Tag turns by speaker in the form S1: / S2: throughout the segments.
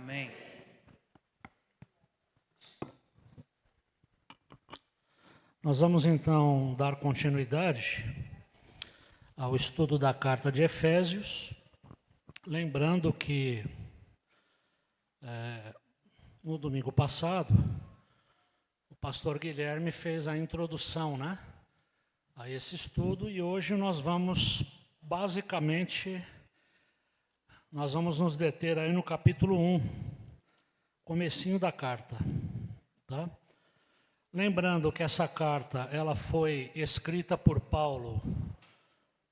S1: Amém.
S2: Nós vamos então dar continuidade ao estudo da carta de Efésios, lembrando que no domingo passado o pastor Guilherme fez a introdução, a esse estudo, e hoje nós vamos nos deter aí no capítulo 1, comecinho da carta, tá? Lembrando que essa carta ela foi escrita por Paulo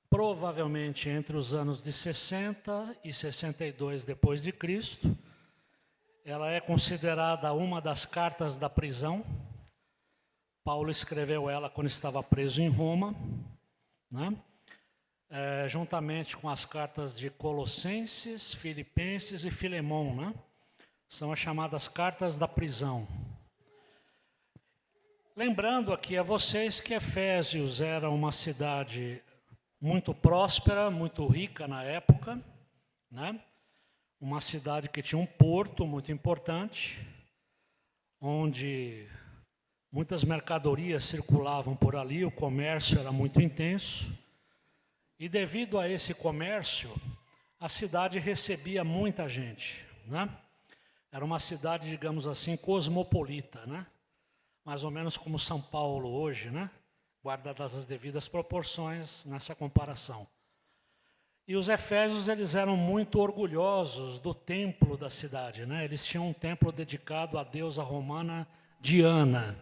S2: provavelmente entre os anos de 60 e 62 depois de Cristo. Ela é considerada uma das cartas da prisão. Paulo escreveu ela quando estava preso em Roma, juntamente com as cartas de Colossenses, Filipenses e Filemão, São as chamadas cartas da prisão. Lembrando aqui a vocês que Efésios era uma cidade muito próspera, muito rica na época, Uma cidade que tinha um porto muito importante, onde muitas mercadorias circulavam por ali, o comércio era muito intenso. E devido a esse comércio, a cidade recebia muita gente, Era uma cidade, digamos assim, cosmopolita, Mais ou menos como São Paulo hoje, Guardadas as devidas proporções nessa comparação. E os efésios, eles eram muito orgulhosos do templo da cidade, Eles tinham um templo dedicado à deusa romana Diana,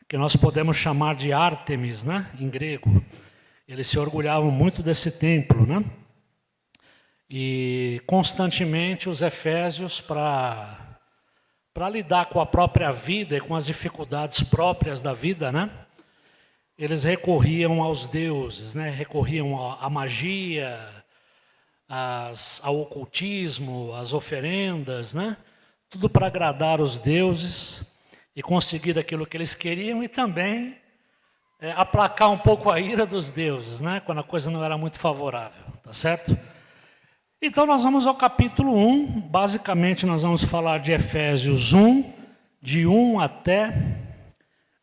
S2: Que nós podemos chamar de Ártemis, em grego. Eles se orgulhavam muito desse templo, E constantemente os efésios, para lidar com a própria vida e com as dificuldades próprias da vida, Eles recorriam aos deuses, Recorriam à magia, ao ocultismo, às oferendas, Tudo para agradar os deuses e conseguir aquilo que eles queriam e também aplacar um pouco a ira dos deuses, Quando a coisa não era muito favorável, tá certo? Então nós vamos ao capítulo 1, basicamente nós vamos falar de Efésios 1, de 1 até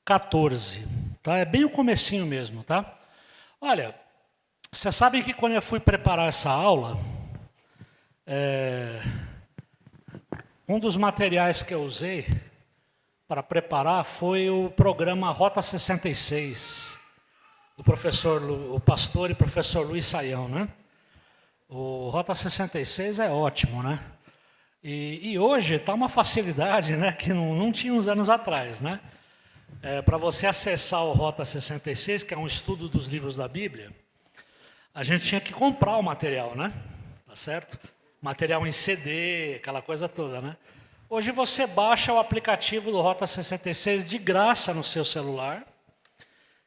S2: 14, tá? É bem o comecinho mesmo, tá? Olha, vocês sabem que quando eu fui preparar essa aula, um dos materiais que eu usei para preparar foi o programa Rota 66, do o pastor e professor Luiz Saião, O Rota 66 é ótimo, E hoje está uma facilidade, que não tinha uns anos atrás, Para você acessar o Rota 66, que é um estudo dos livros da Bíblia, a gente tinha que comprar o material, Tá certo? Material em CD, aquela coisa toda, Hoje você baixa o aplicativo do Rota 66 de graça no seu celular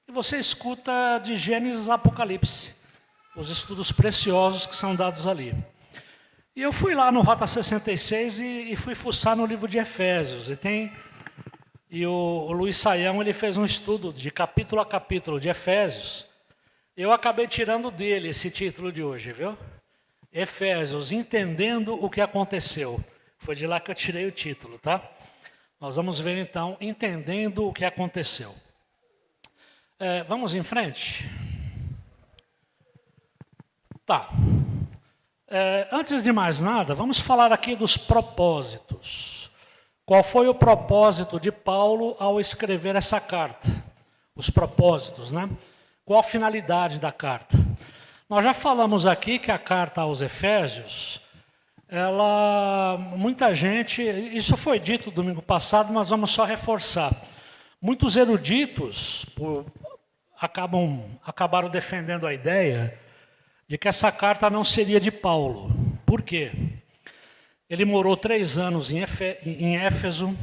S2: e você escuta de Gênesis a Apocalipse, os estudos preciosos que são dados ali. E eu fui lá no Rota 66 e fui fuçar no livro de Efésios. E o Luiz Saião, ele fez um estudo de capítulo a capítulo de Efésios. Eu acabei tirando dele esse título de hoje, viu? Efésios, entendendo o que aconteceu. Foi de lá que eu tirei o título, tá? Nós vamos ver então, entendendo o que aconteceu. Vamos em frente? Tá. Antes de mais nada, vamos falar aqui dos propósitos. Qual foi o propósito de Paulo ao escrever essa carta? Os propósitos, Qual a finalidade da carta? Nós já falamos aqui que a carta aos Efésios, muita gente, isso foi dito domingo passado, mas vamos só reforçar. Muitos eruditos acabaram defendendo a ideia de que essa carta não seria de Paulo. Por quê? Ele morou 3 anos em Éfeso.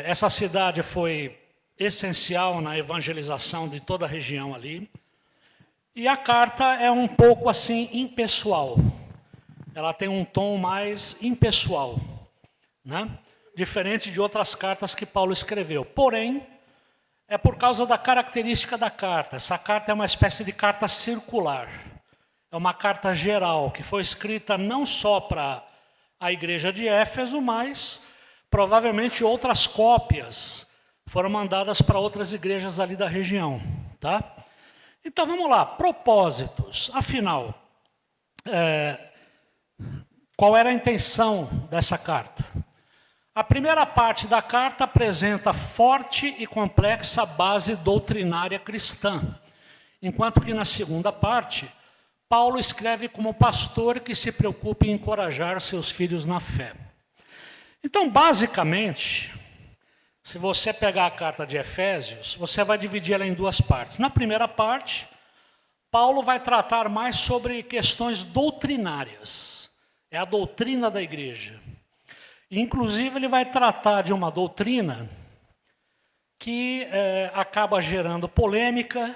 S2: Essa cidade foi essencial na evangelização de toda a região ali. E a carta é um pouco assim impessoal. Ela tem um tom mais impessoal, Diferente de outras cartas que Paulo escreveu. Porém, é por causa da característica da carta. Essa carta é uma espécie de carta circular. É uma carta geral, que foi escrita não só para a igreja de Éfeso, mas provavelmente outras cópias foram mandadas para outras igrejas ali da região, tá? Então vamos lá, propósitos. Afinal, qual era a intenção dessa carta? A primeira parte da carta apresenta forte e complexa base doutrinária cristã, enquanto que na segunda parte, Paulo escreve como pastor que se preocupa em encorajar seus filhos na fé. Então, basicamente, se você pegar a carta de Efésios, você vai dividir ela em duas partes. Na primeira parte, Paulo vai tratar mais sobre questões doutrinárias. É a doutrina da igreja. Inclusive, ele vai tratar de uma doutrina que acaba gerando polêmica,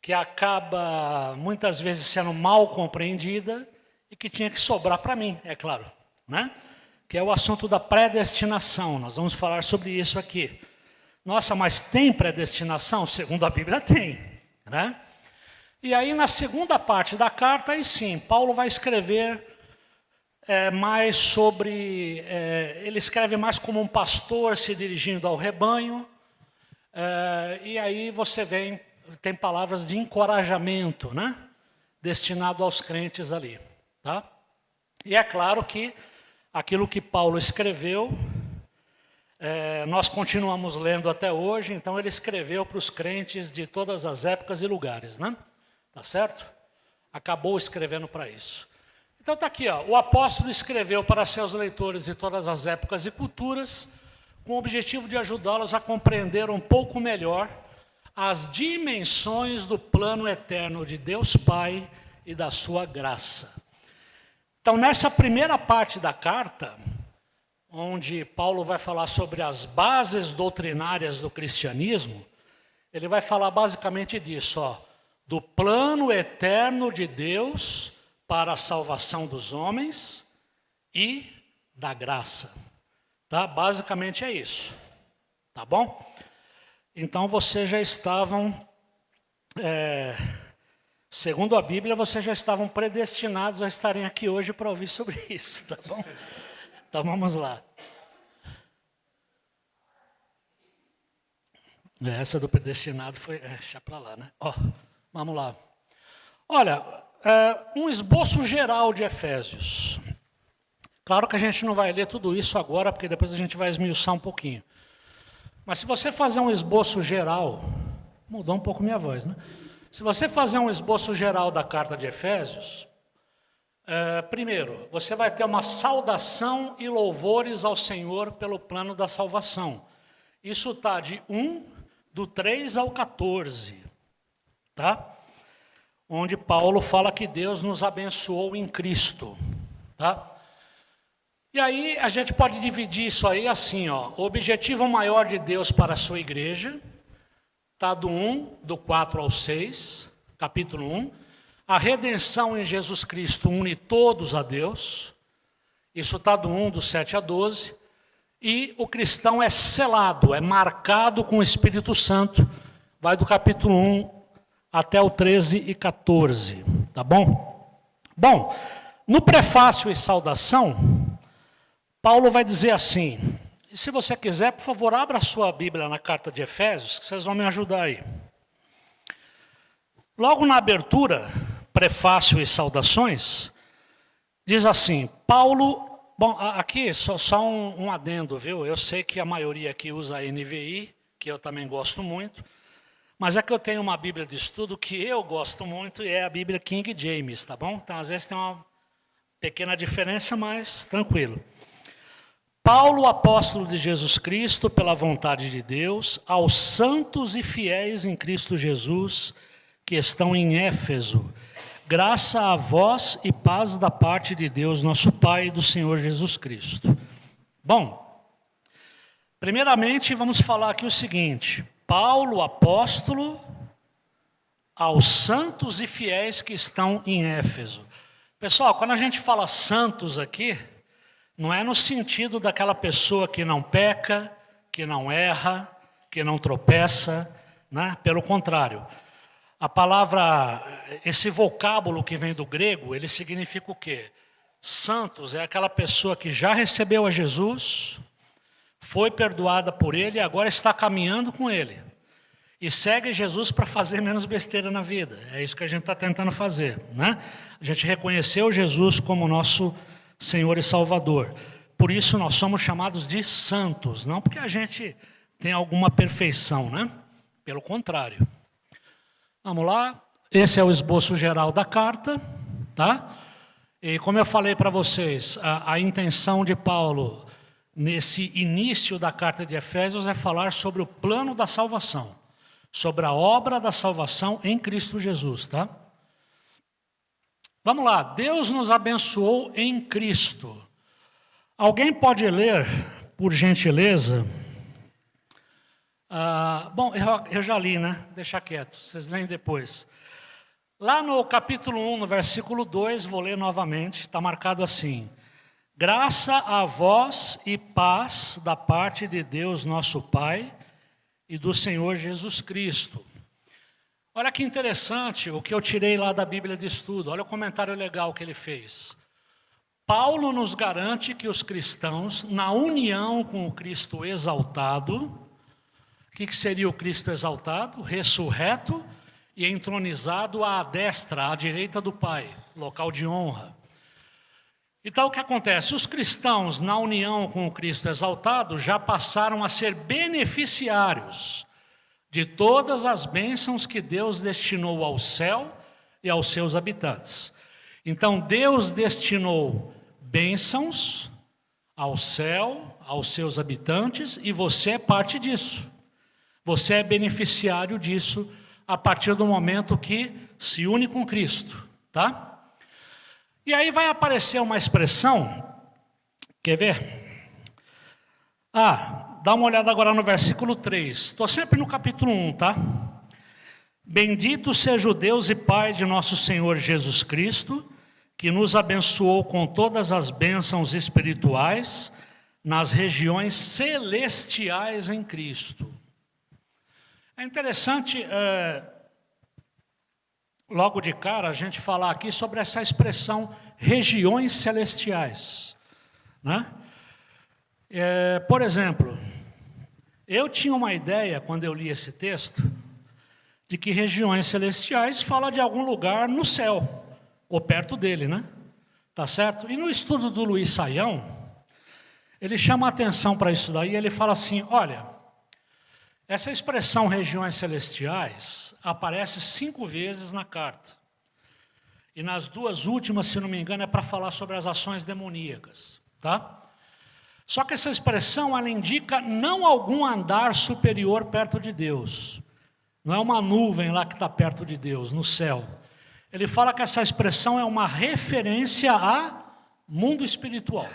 S2: que acaba muitas vezes sendo mal compreendida e que tinha que sobrar para mim, é claro, né? Que é o assunto da predestinação. Nós vamos falar sobre isso aqui. Nossa, mas tem predestinação? Segundo a Bíblia, tem, né? E aí, na segunda parte da carta, aí sim, Paulo vai escrever mais sobre... ele escreve mais como um pastor se dirigindo ao rebanho. E aí você tem palavras de encorajamento, né? Destinado aos crentes ali, tá? E é claro que aquilo que Paulo escreveu, nós continuamos lendo até hoje, então ele escreveu para os crentes de todas as épocas e lugares, né? Tá certo? Acabou escrevendo para isso. Então está aqui, ó, o apóstolo escreveu para seus leitores de todas as épocas e culturas, com o objetivo de ajudá-los a compreender um pouco melhor as dimensões do plano eterno de Deus Pai e da sua graça. Então, nessa primeira parte da carta, onde Paulo vai falar sobre as bases doutrinárias do cristianismo, ele vai falar basicamente disso, ó, do plano eterno de Deus para a salvação dos homens e da graça. Tá? Basicamente é isso. Tá bom? Então, vocês já estavam, segundo a Bíblia, vocês já estavam predestinados a estarem aqui hoje para ouvir sobre isso, tá bom? Então, vamos lá. Essa do predestinado foi... deixa para lá, né? Ó, vamos lá. Olha, um esboço geral de Efésios. Claro que a gente não vai ler tudo isso agora, porque depois a gente vai esmiuçar um pouquinho. Mas se você fazer um esboço geral, mudou um pouco minha voz, né? Se você fazer um esboço geral da carta de Efésios, primeiro, você vai ter uma saudação e louvores ao Senhor pelo plano da salvação. Isso está de 1, do 3 ao 14, tá? Onde Paulo fala que Deus nos abençoou em Cristo, tá? E aí a gente pode dividir isso aí assim, ó, o objetivo maior de Deus para a sua igreja, tá do 1, do 4 ao 6, capítulo 1, a redenção em Jesus Cristo une todos a Deus, isso está do 1, do 7 a 12, e o cristão é selado, é marcado com o Espírito Santo, vai do capítulo 1 até o 13 e 14, tá bom? Bom, no prefácio e saudação, Paulo vai dizer assim, e se você quiser, por favor, abra a sua Bíblia na carta de Efésios, que vocês vão me ajudar aí. Logo na abertura, prefácio e saudações, diz assim, Paulo, bom, aqui só um adendo, viu? Eu sei que a maioria aqui usa a NVI, que eu também gosto muito, mas é que eu tenho uma Bíblia de estudo que eu gosto muito, e é a Bíblia King James, tá bom? Então, às vezes tem uma pequena diferença, mas tranquilo. Paulo, apóstolo de Jesus Cristo, pela vontade de Deus, aos santos e fiéis em Cristo Jesus, que estão em Éfeso, graça a vós e paz da parte de Deus, nosso Pai, e do Senhor Jesus Cristo. Bom, primeiramente vamos falar aqui o seguinte, Paulo, apóstolo, aos santos e fiéis que estão em Éfeso. Pessoal, quando a gente fala santos aqui, não é no sentido daquela pessoa que não peca, que não erra, que não tropeça, né? Pelo contrário. A palavra, esse vocábulo que vem do grego, ele significa o quê? Santos é aquela pessoa que já recebeu a Jesus, foi perdoada por ele e agora está caminhando com ele. E segue Jesus para fazer menos besteira na vida. É isso que a gente está tentando fazer, né? A gente reconheceu Jesus como nosso Senhor e Salvador. Por isso nós somos chamados de santos, não porque a gente tem alguma perfeição, né? Pelo contrário. Vamos lá. Esse é o esboço geral da carta, tá? E como eu falei para vocês, a intenção de Paulo nesse início da carta de Efésios é falar sobre o plano da salvação, sobre a obra da salvação em Cristo Jesus, tá? Vamos lá. Deus nos abençoou em Cristo. Alguém pode ler, por gentileza? Bom, eu já li, né? Deixa quieto, vocês leem depois. Lá no capítulo 1, no versículo 2, vou ler novamente, está marcado assim: graça a vós e paz da parte de Deus nosso Pai e do Senhor Jesus Cristo. Olha que interessante o que eu tirei lá da Bíblia de Estudo, olha o comentário legal que ele fez. Paulo nos garante que os cristãos, na união com o Cristo exaltado, o que seria o Cristo exaltado? Ressurreto e entronizado à destra, à direita do Pai, local de honra. Então o que acontece? Os cristãos na união com o Cristo exaltado já passaram a ser beneficiários de todas as bênçãos que Deus destinou ao céu e aos seus habitantes. Então Deus destinou bênçãos ao céu, aos seus habitantes, e você é parte disso. Você é beneficiário disso a partir do momento que se une com Cristo, tá? E aí vai aparecer uma expressão, quer ver? Dá uma olhada agora no versículo 3, estou sempre no capítulo 1, tá? Bendito seja o Deus e Pai de nosso Senhor Jesus Cristo, que nos abençoou com todas as bênçãos espirituais nas regiões celestiais em Cristo. É interessante, logo de cara, a gente falar aqui sobre essa expressão regiões celestiais, né? Por exemplo, eu tinha uma ideia, quando eu li esse texto, de que regiões celestiais fala de algum lugar no céu, ou perto dele, né? Tá certo? E no estudo do Luiz Saião, ele chama a atenção para isso daí, ele fala assim, olha, essa expressão regiões celestiais aparece 5 vezes na carta. E nas 2 últimas, se não me engano, é para falar sobre as ações demoníacas, tá? Só que essa expressão, ela indica não algum andar superior perto de Deus. Não é uma nuvem lá que está perto de Deus, no céu. Ele fala que essa expressão é uma referência a mundo espiritual,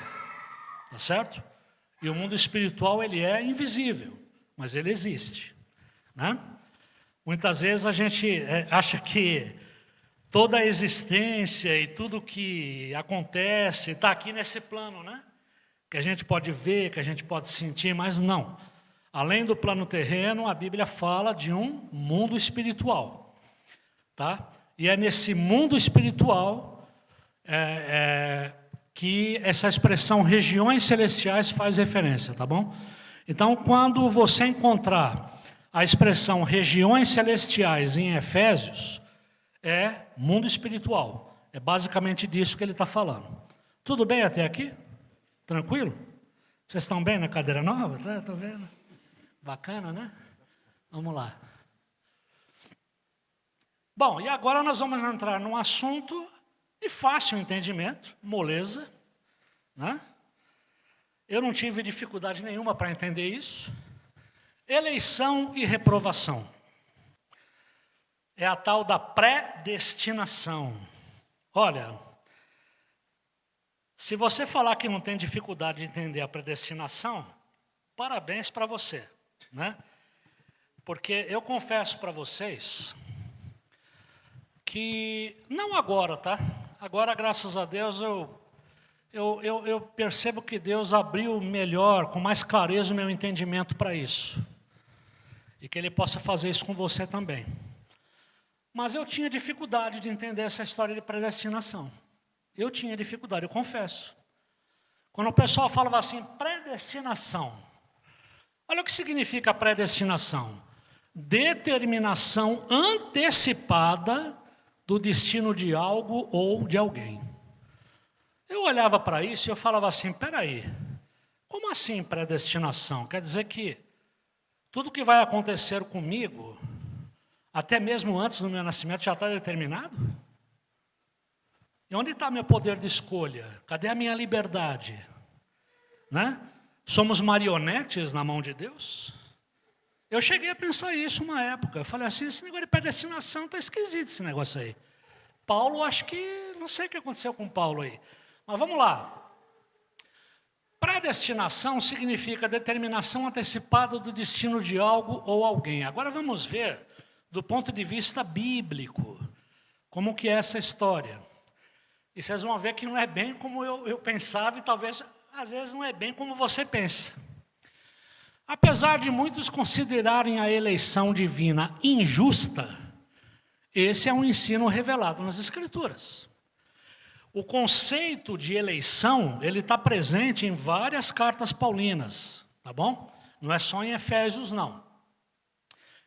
S2: tá certo? E o mundo espiritual, ele é invisível, mas ele existe, né? Muitas vezes a gente acha que toda a existência e tudo que acontece está aqui nesse plano, né? Que a gente pode ver, que a gente pode sentir, mas não. Além do plano terreno, a Bíblia fala de um mundo espiritual, tá? E é nesse mundo espiritual que essa expressão regiões celestiais faz referência, tá bom? Então, quando você encontrar a expressão regiões celestiais em Efésios, é mundo espiritual. É basicamente disso que ele está falando. Tudo bem até aqui? Tranquilo? Vocês estão bem na cadeira nova? Estou vendo. Bacana, né? Vamos lá. Bom, e agora nós vamos entrar num assunto de fácil entendimento, moleza, né? Eu não tive dificuldade nenhuma para entender isso. Eleição e reprovação. É a tal da predestinação. Olha, se você falar que não tem dificuldade de entender a predestinação, parabéns para você, né? Porque eu confesso para vocês que, não agora, tá? Agora, graças a Deus, eu percebo que Deus abriu melhor, com mais clareza o meu entendimento para isso. E que Ele possa fazer isso com você também. Mas eu tinha dificuldade de entender essa história de predestinação. Eu tinha dificuldade, eu confesso. Quando o pessoal falava assim, predestinação. Olha o que significa predestinação. Determinação antecipada do destino de algo ou de alguém. Eu olhava para isso e eu falava assim, peraí, como assim predestinação? Quer dizer que tudo que vai acontecer comigo, até mesmo antes do meu nascimento, já está determinado? E onde está meu poder de escolha? Cadê a minha liberdade? Né? Somos marionetes na mão de Deus? Eu cheguei a pensar isso uma época. Eu falei assim, esse negócio de predestinação está esquisito, esse negócio aí. Paulo, acho que, não sei o que aconteceu com Paulo aí. Mas vamos lá. Predestinação significa determinação antecipada do destino de algo ou alguém. Agora vamos ver, do ponto de vista bíblico, como que é essa história. E vocês vão ver que não é bem como eu pensava e talvez, às vezes, não é bem como você pensa. Apesar de muitos considerarem a eleição divina injusta, esse é um ensino revelado nas Escrituras. O conceito de eleição, ele está presente em várias cartas paulinas, tá bom? Não é só em Efésios, não.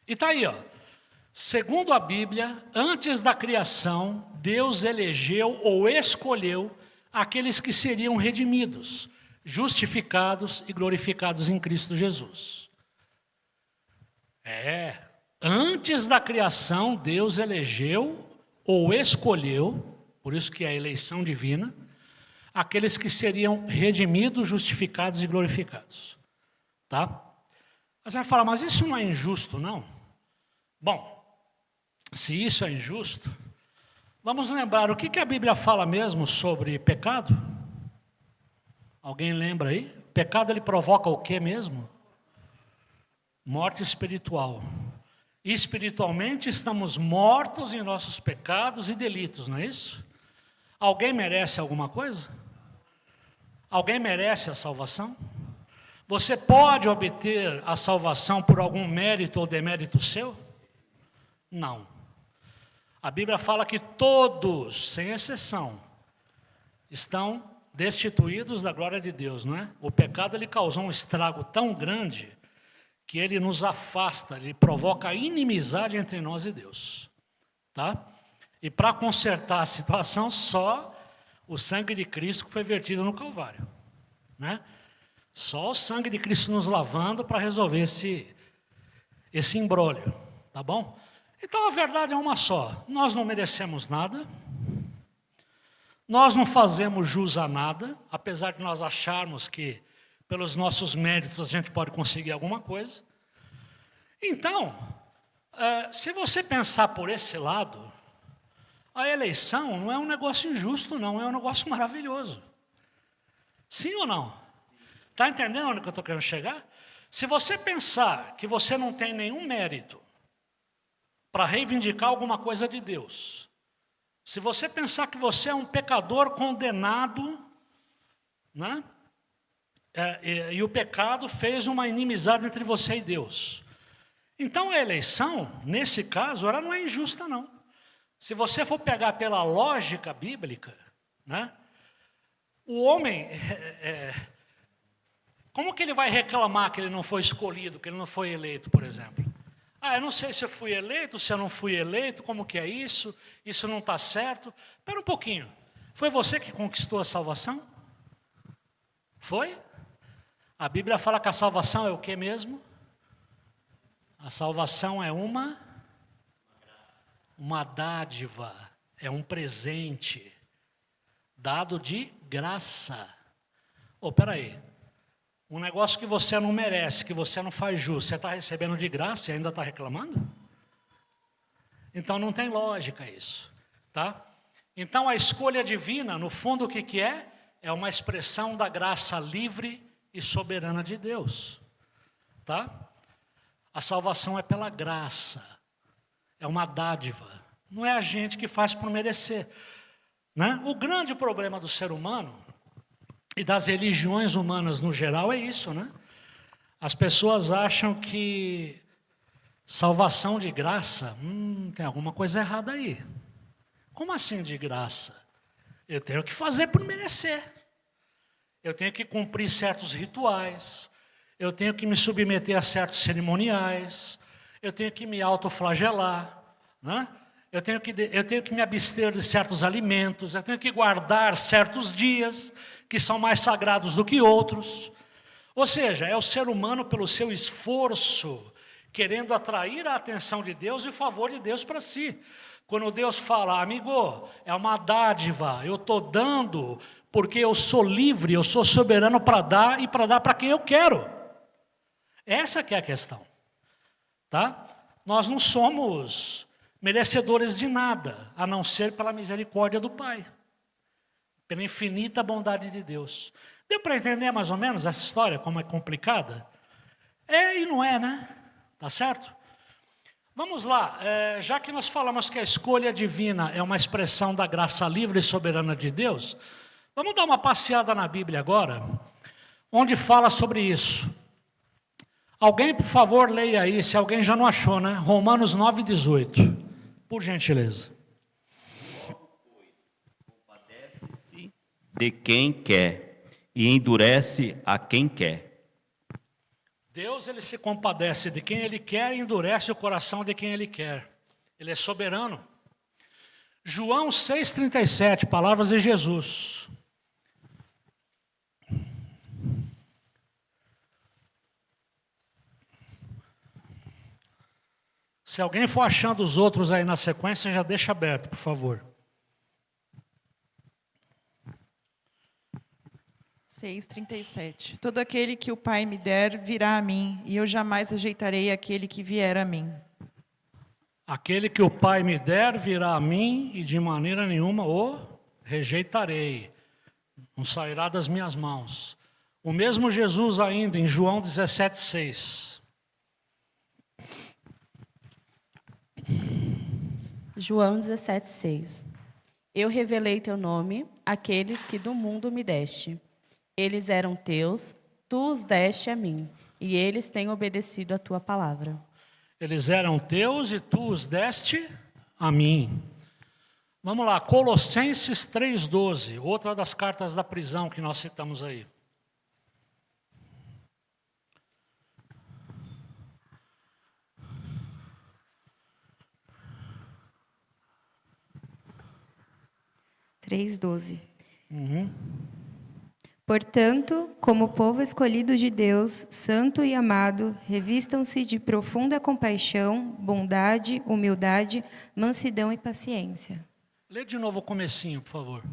S2: E está aí, ó. Segundo a Bíblia, antes da criação, Deus elegeu ou escolheu aqueles que seriam redimidos, justificados e glorificados em Cristo Jesus. Antes da criação, Deus elegeu ou escolheu, por isso que é a eleição divina, aqueles que seriam redimidos, justificados e glorificados. Tá? Mas você vai falar, mas isso não é injusto, não? Bom, se isso é injusto, vamos lembrar o que a Bíblia fala mesmo sobre pecado? Alguém lembra aí? O pecado ele provoca o que mesmo? Morte espiritual. Espiritualmente estamos mortos em nossos pecados e delitos, não é isso? Alguém merece alguma coisa? Alguém merece a salvação? Você pode obter a salvação por algum mérito ou demérito seu? Não. A Bíblia fala que todos, sem exceção, estão destituídos da glória de Deus, não é? O pecado ele causou um estrago tão grande que ele nos afasta, ele provoca inimizade entre nós e Deus, tá? E para consertar a situação, só o sangue de Cristo que foi vertido no Calvário, né? Só o sangue de Cristo nos lavando para resolver esse imbróglio, tá bom? Então a verdade é uma só, nós não merecemos nada, nós não fazemos jus a nada, apesar de nós acharmos que pelos nossos méritos a gente pode conseguir alguma coisa. Então, se você pensar por esse lado, a eleição não é um negócio injusto, não, é um negócio maravilhoso. Sim ou não? Está entendendo onde que eu estou querendo chegar? Se você pensar que você não tem nenhum mérito para reivindicar alguma coisa de Deus, se você pensar que você é um pecador condenado, né? E o pecado fez uma inimizade entre você e Deus. Então a eleição, nesse caso, ela não é injusta, não. Se você for pegar pela lógica bíblica, né? O homem, como que ele vai reclamar que ele não foi escolhido, que ele não foi eleito, por exemplo? Eu não sei se eu fui eleito, se eu não fui eleito, como que é isso? Isso não está certo. Espera um pouquinho. Foi você que conquistou a salvação? Foi? A Bíblia fala que a salvação é o que mesmo? A salvação é uma dádiva, é um presente, dado de graça. Peraí. Um negócio que você não merece, que você não faz jus, você está recebendo de graça e ainda está reclamando? Então não tem lógica isso, tá? Então a escolha divina, no fundo o que é? É uma expressão da graça livre e soberana de Deus, tá? A salvação é pela graça, é uma dádiva, não é a gente que faz por merecer, né? O grande problema do ser humano e das religiões humanas no geral é isso, né? As pessoas acham que salvação de graça, tem alguma coisa errada aí. Como assim de graça? Eu tenho que fazer por merecer. Eu tenho que cumprir certos rituais. Eu tenho que me submeter a certos cerimoniais. Eu tenho que me autoflagelar, né? Eu tenho que me abster de certos alimentos. Eu tenho que guardar certos dias que são mais sagrados do que outros. Ou seja, é o ser humano pelo seu esforço, querendo atrair a atenção de Deus e o favor de Deus para si. Quando Deus fala, amigo, é uma dádiva, eu estou dando porque eu sou livre, eu sou soberano para dar e para dar para quem eu quero. Essa que é a questão, tá? Nós não somos merecedores de nada, a não ser pela misericórdia do Pai, pela infinita bondade de Deus. Deu para entender mais ou menos essa história, como é complicada? É e não é, né? Tá certo? Vamos lá, já que nós falamos que a escolha divina é uma expressão da graça livre e soberana de Deus, vamos dar uma passeada na Bíblia agora, onde fala sobre isso. Alguém, por favor, leia aí, se alguém já não achou, né? Romanos 9,18, por gentileza.
S1: Compadece-se de quem quer e endurece a quem quer.
S2: Deus, ele se compadece de quem ele quer e endurece o coração de quem ele quer. Ele é soberano. João 6,37, palavras de Jesus. Se alguém for achando os outros aí na sequência, já deixa aberto, por favor.
S3: 6,37. Todo aquele que o Pai me der virá a mim, e eu jamais rejeitarei aquele que vier a mim.
S2: Aquele que o Pai me der virá a mim, e de maneira nenhuma o rejeitarei. Não sairá das minhas mãos. O mesmo Jesus ainda, em João 17,6.
S4: João 17,6. Eu revelei teu nome àqueles que do mundo me deste. Eles eram teus, tu os deste a mim, e eles têm obedecido a tua palavra.
S2: Eles eram teus e tu os deste a mim. Vamos lá, Colossenses 3,12, outra das cartas da prisão que nós citamos aí.
S5: Portanto, como povo escolhido de Deus, santo e amado, revistam-se de profunda compaixão, bondade, humildade, mansidão e paciência.
S2: Lê de novo o comecinho, por favor.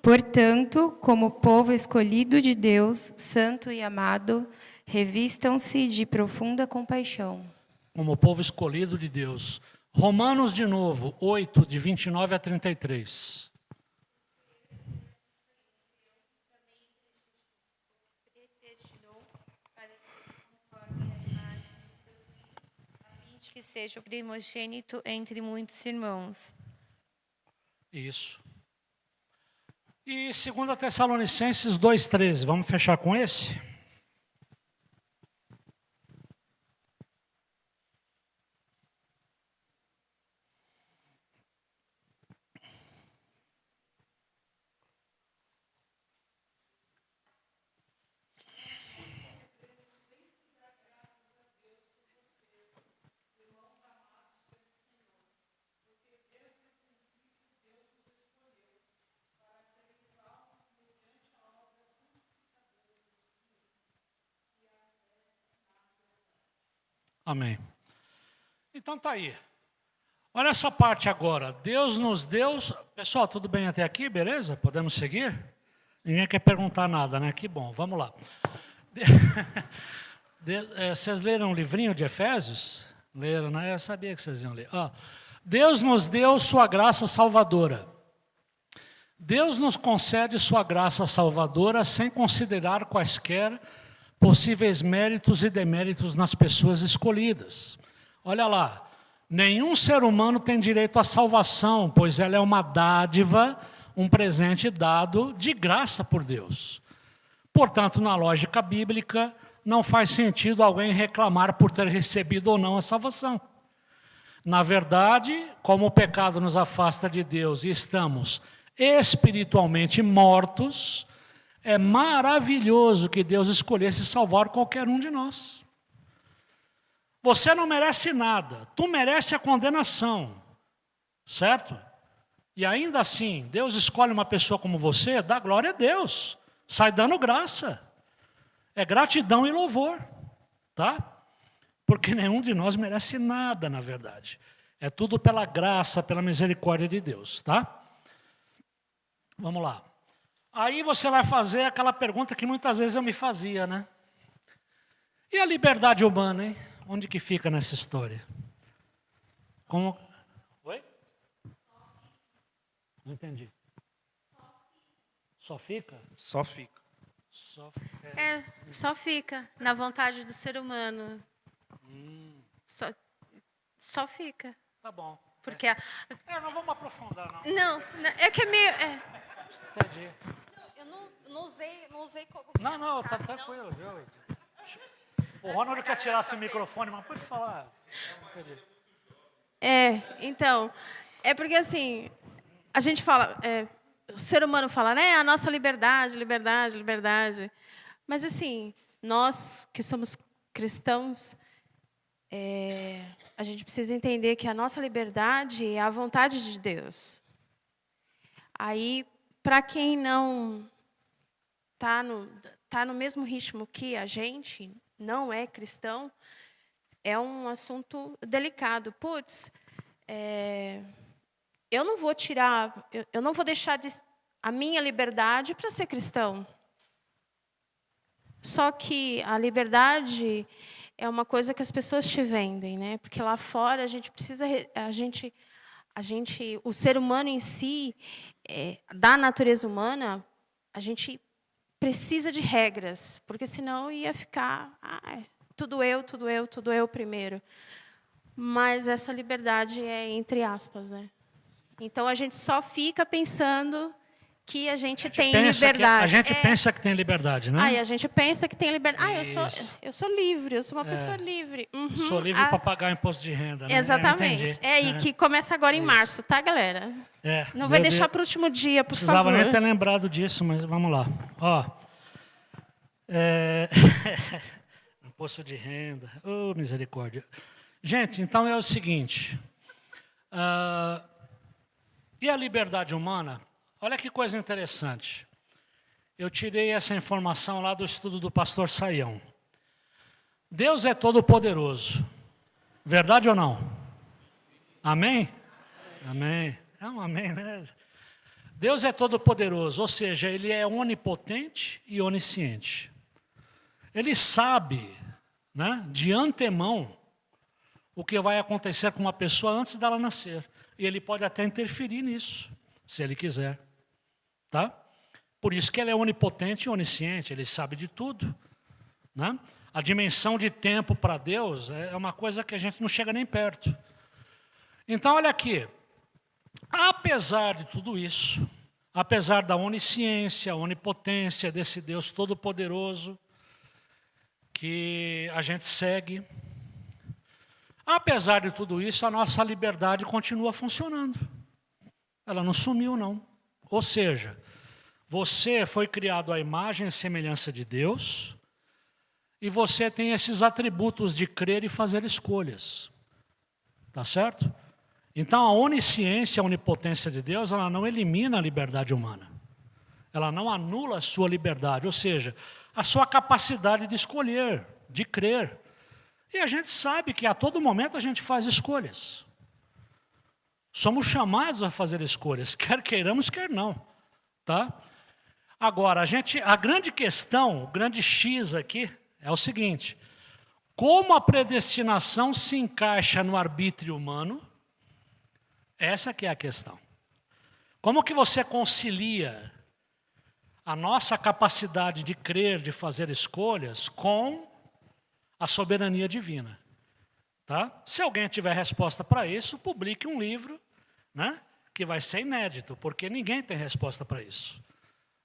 S5: Portanto, como povo escolhido de Deus, santo e amado, revistam-se de profunda compaixão.
S2: Como povo escolhido de Deus. Romanos de novo, 8, de 29 a 33.
S6: Que seja o primogênito entre muitos irmãos.
S2: Isso. E 2 Tessalonicenses 2,13, vamos fechar com esse? Amém. Então tá aí. Olha essa parte agora. Deus nos deu... Pessoal, tudo bem até aqui? Beleza? Podemos seguir? Ninguém quer perguntar nada, né? Que bom, vamos lá. Vocês leram o livrinho de Efésios? Leram, né? Eu sabia que vocês iam ler. Deus nos deu sua graça salvadora. Deus nos concede sua graça salvadora sem considerar quaisquer possíveis méritos e deméritos nas pessoas escolhidas. Olha lá, nenhum ser humano tem direito à salvação, pois ela é uma dádiva, um presente dado de graça por Deus. Portanto, na lógica bíblica, não faz sentido alguém reclamar por ter recebido ou não a salvação. Na verdade, como o pecado nos afasta de Deus e estamos espiritualmente mortos, é maravilhoso que Deus escolhesse salvar qualquer um de nós. Você não merece nada, tu merece a condenação, certo? E ainda assim, Deus escolhe uma pessoa como você, dá glória a Deus, sai dando graça. É gratidão e louvor, tá? Porque nenhum de nós merece nada, na verdade. É tudo pela graça, pela misericórdia de Deus, tá? Vamos lá. Aí você vai fazer aquela pergunta que muitas vezes eu me fazia, né? E a liberdade humana, hein? Onde que fica nessa história? Como... Oi? Não entendi. Só fica?
S7: Só fica.
S6: Só fica na vontade do ser humano. Só fica.
S2: Tá bom.
S6: Porque
S2: Não vamos aprofundar, não.
S6: não, é que é meio...
S2: Entendi.
S6: Eu não usei
S2: Não, tá tranquilo, viu? O Ronald quer tirar seu microfone, mas pode falar. Entendi.
S8: Então, é porque assim, a gente fala, o ser humano fala, né, a nossa liberdade, liberdade, liberdade. Mas assim, nós que somos cristãos, a gente precisa entender que a nossa liberdade é a vontade de Deus. Aí, para quem não tá no mesmo ritmo que a gente, não é cristão, é um assunto delicado. Putz, eu não vou tirar, eu não vou deixar a minha liberdade para ser cristão. Só que a liberdade é uma coisa que as pessoas te vendem, né? Porque lá fora a gente precisa, o ser humano em si, da natureza humana, a gente precisa de regras, porque senão ia ficar tudo eu primeiro. Mas essa liberdade é entre aspas, né? Então a gente só fica pensando que a gente tem liberdade.
S2: A gente pensa que tem liberdade, né?
S8: A gente pensa que tem liberdade. Eu sou livre, eu sou uma pessoa livre. Uhum.
S2: Sou livre para pagar imposto de renda, né?
S8: Exatamente. E que começa agora em março, tá, galera? Não vai deixar para o último dia, por favor.
S2: Precisava nem ter lembrado disso, mas vamos lá. Imposto de renda. Oh, misericórdia. Gente, então é o seguinte. E a liberdade humana? Olha que coisa interessante. Eu tirei essa informação lá do estudo do pastor Saião. Deus é todo-poderoso. Verdade ou não? Amém? Amém. É um amém, né? Deus é todo-poderoso, ou seja, Ele é onipotente e onisciente. Ele sabe, né, de antemão o que vai acontecer com uma pessoa antes dela nascer. E Ele pode até interferir nisso, se Ele quiser. Tá? Por isso que Ele é onipotente e onisciente, Ele sabe de tudo. Né? A dimensão de tempo para Deus é uma coisa que a gente não chega nem perto. Então, olha aqui. Apesar de tudo isso, apesar da onisciência, onipotência desse Deus todo-poderoso que a gente segue, apesar de tudo isso, a nossa liberdade continua funcionando. Ela não sumiu, não. Ou seja, você foi criado à imagem e semelhança de Deus e você tem esses atributos de crer e fazer escolhas. Tá certo? Então, a onisciência, a onipotência de Deus, ela não elimina a liberdade humana. Ela não anula a sua liberdade, ou seja, a sua capacidade de escolher, de crer. E a gente sabe que a todo momento a gente faz escolhas. Somos chamados a fazer escolhas, quer queiramos, quer não. Tá? Agora, a grande questão, o grande X aqui, é o seguinte. Como a predestinação se encaixa no arbítrio humano? Essa que é a questão. Como que você concilia a nossa capacidade de crer, de fazer escolhas, com a soberania divina? Tá? Se alguém tiver resposta para isso, publique um livro, né, que vai ser inédito, porque ninguém tem resposta para isso.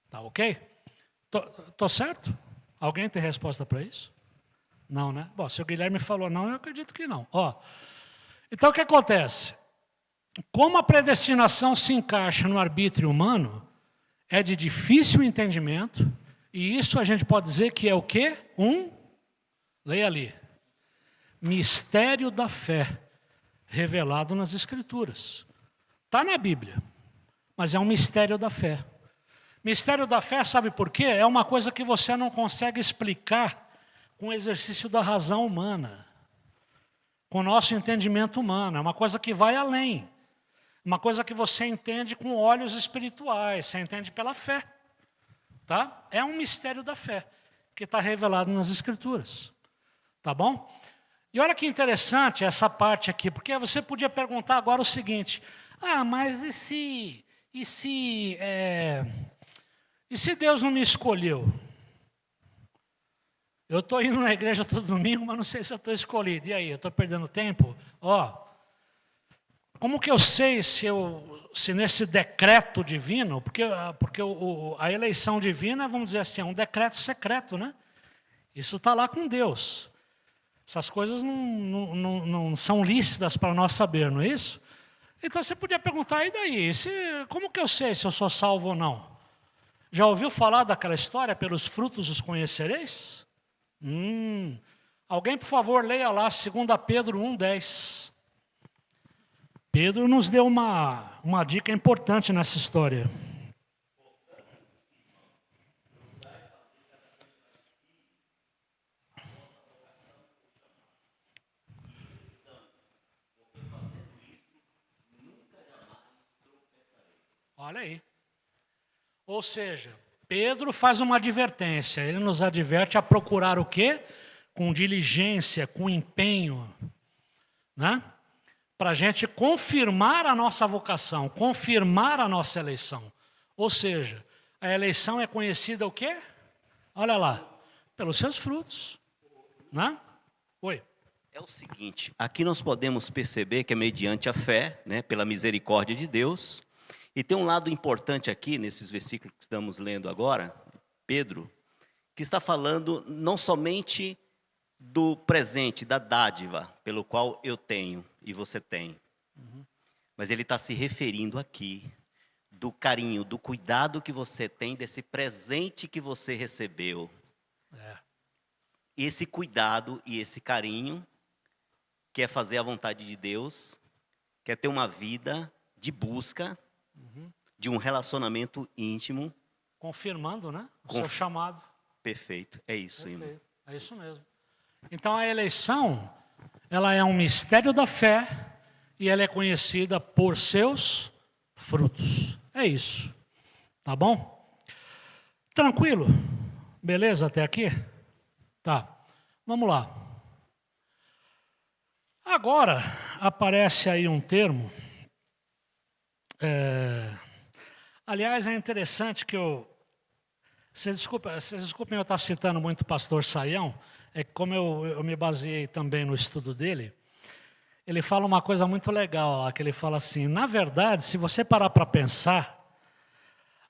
S2: Tá ok? Tô certo? Alguém tem resposta para isso? Não, né? Bom, se o Guilherme falou não, eu acredito que não. Então, o que acontece? Como a predestinação se encaixa no arbítrio humano, é de difícil entendimento, e isso a gente pode dizer que é o quê? Leia ali. Mistério da fé, revelado nas Escrituras. Está na Bíblia, mas é um mistério da fé. Mistério da fé, sabe por quê? É uma coisa que você não consegue explicar com o exercício da razão humana, com o nosso entendimento humano. É uma coisa que vai além. Uma coisa que você entende com olhos espirituais, você entende pela fé. Tá? É um mistério da fé que está revelado nas Escrituras. Tá bom? E olha que interessante essa parte aqui, porque você podia perguntar agora o seguinte: mas e se Deus não me escolheu? Eu estou indo na igreja todo domingo, mas não sei se eu estou escolhido. E aí, eu estou perdendo tempo? Como que eu sei se nesse decreto divino, porque a eleição divina, vamos dizer assim, é um decreto secreto, né? Isso está lá com Deus. Essas coisas não são lícitas para nós saber, não é isso? Então você podia perguntar, e daí? Como que eu sei se eu sou salvo ou não? Já ouviu falar daquela história, pelos frutos os conhecereis? Alguém, por favor, leia lá 2 Pedro 1,10. Pedro nos deu uma dica importante nessa história. Olha aí. Ou seja, Pedro faz uma advertência. Ele nos adverte a procurar o quê? Com diligência, com empenho, né? Para a gente confirmar a nossa vocação, confirmar a nossa eleição. Ou seja, a eleição é conhecida o quê? Olha lá, pelos seus frutos. Né? Oi.
S1: É o seguinte, aqui nós podemos perceber que é mediante a fé, né, pela misericórdia de Deus. E tem um lado importante aqui, nesses versículos que estamos lendo agora, Pedro, que está falando não somente do presente, da dádiva, pelo qual eu tenho e você tem. Mas ele está se referindo aqui do carinho, do cuidado que você tem desse presente que você recebeu. Esse cuidado e esse carinho quer fazer a vontade de Deus, quer ter uma vida de busca, de um relacionamento íntimo.
S2: Confirmando, né? O seu chamado.
S1: Perfeito, é isso, irmão.
S2: É isso mesmo. Então a eleição, ela é um mistério da fé e ela é conhecida por seus frutos. É isso. Tá bom? Tranquilo? Beleza até aqui? Tá. Vamos lá. Agora aparece aí um termo. Aliás, é interessante que vocês desculpem eu estar citando muito o pastor Saião, é que como eu me baseei também no estudo dele, ele fala uma coisa muito legal lá, que ele fala assim, na verdade, se você parar para pensar,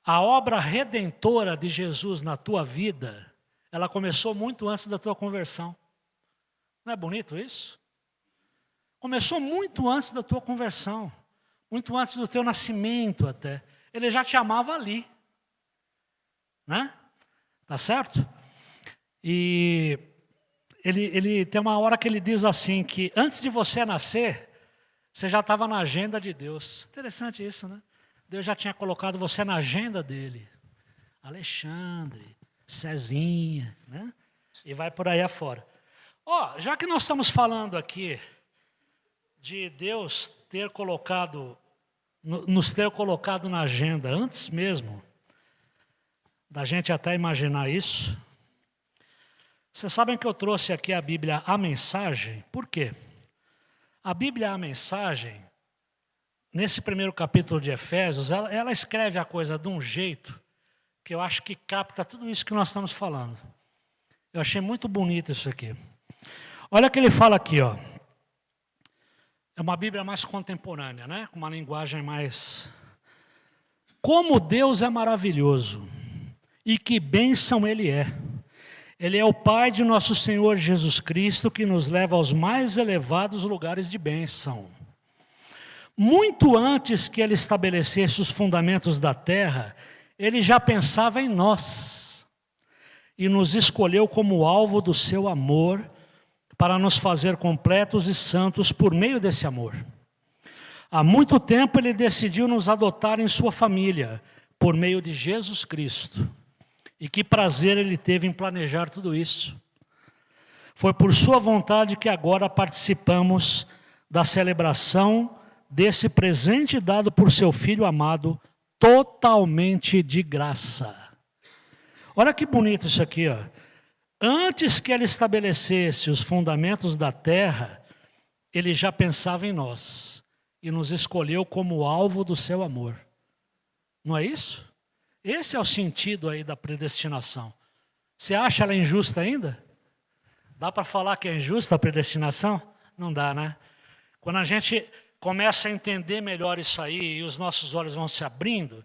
S2: a obra redentora de Jesus na tua vida, ela começou muito antes da tua conversão. Não é bonito isso? Começou muito antes da tua conversão, muito antes do teu nascimento até. Ele já te amava ali. Né? Tá certo? E ele tem uma hora que ele diz assim, que antes de você nascer, você já estava na agenda de Deus. Interessante isso, né? Deus já tinha colocado você na agenda dele. Alexandre, Cezinha, né? E vai por aí afora. Já que nós estamos falando aqui de Deus nos ter colocado na agenda antes mesmo da gente até imaginar isso. Vocês sabem que eu trouxe aqui a Bíblia, a mensagem. Por quê? A Bíblia, a mensagem, nesse primeiro capítulo de Efésios, ela escreve a coisa de um jeito que eu acho que capta tudo isso que nós estamos falando. Eu achei muito bonito isso aqui. Olha o que ele fala aqui, ó. É uma Bíblia mais contemporânea, né? Com uma linguagem mais... Como Deus é maravilhoso e que bênção Ele é. Ele é o Pai de nosso Senhor Jesus Cristo que nos leva aos mais elevados lugares de bênção. Muito antes que ele estabelecesse os fundamentos da terra, ele já pensava em nós e nos escolheu como alvo do seu amor para nos fazer completos e santos por meio desse amor. Há muito tempo ele decidiu nos adotar em sua família, por meio de Jesus Cristo. E que prazer ele teve em planejar tudo isso. Foi por sua vontade que agora participamos da celebração desse presente dado por seu Filho amado, totalmente de graça. Olha que bonito isso aqui, ó. Antes que ele estabelecesse os fundamentos da terra, ele já pensava em nós e nos escolheu como alvo do seu amor. Não é isso? Esse é o sentido aí da predestinação. Você acha ela injusta ainda? Dá para falar que é injusta a predestinação? Não dá, né? Quando a gente começa a entender melhor isso aí e os nossos olhos vão se abrindo,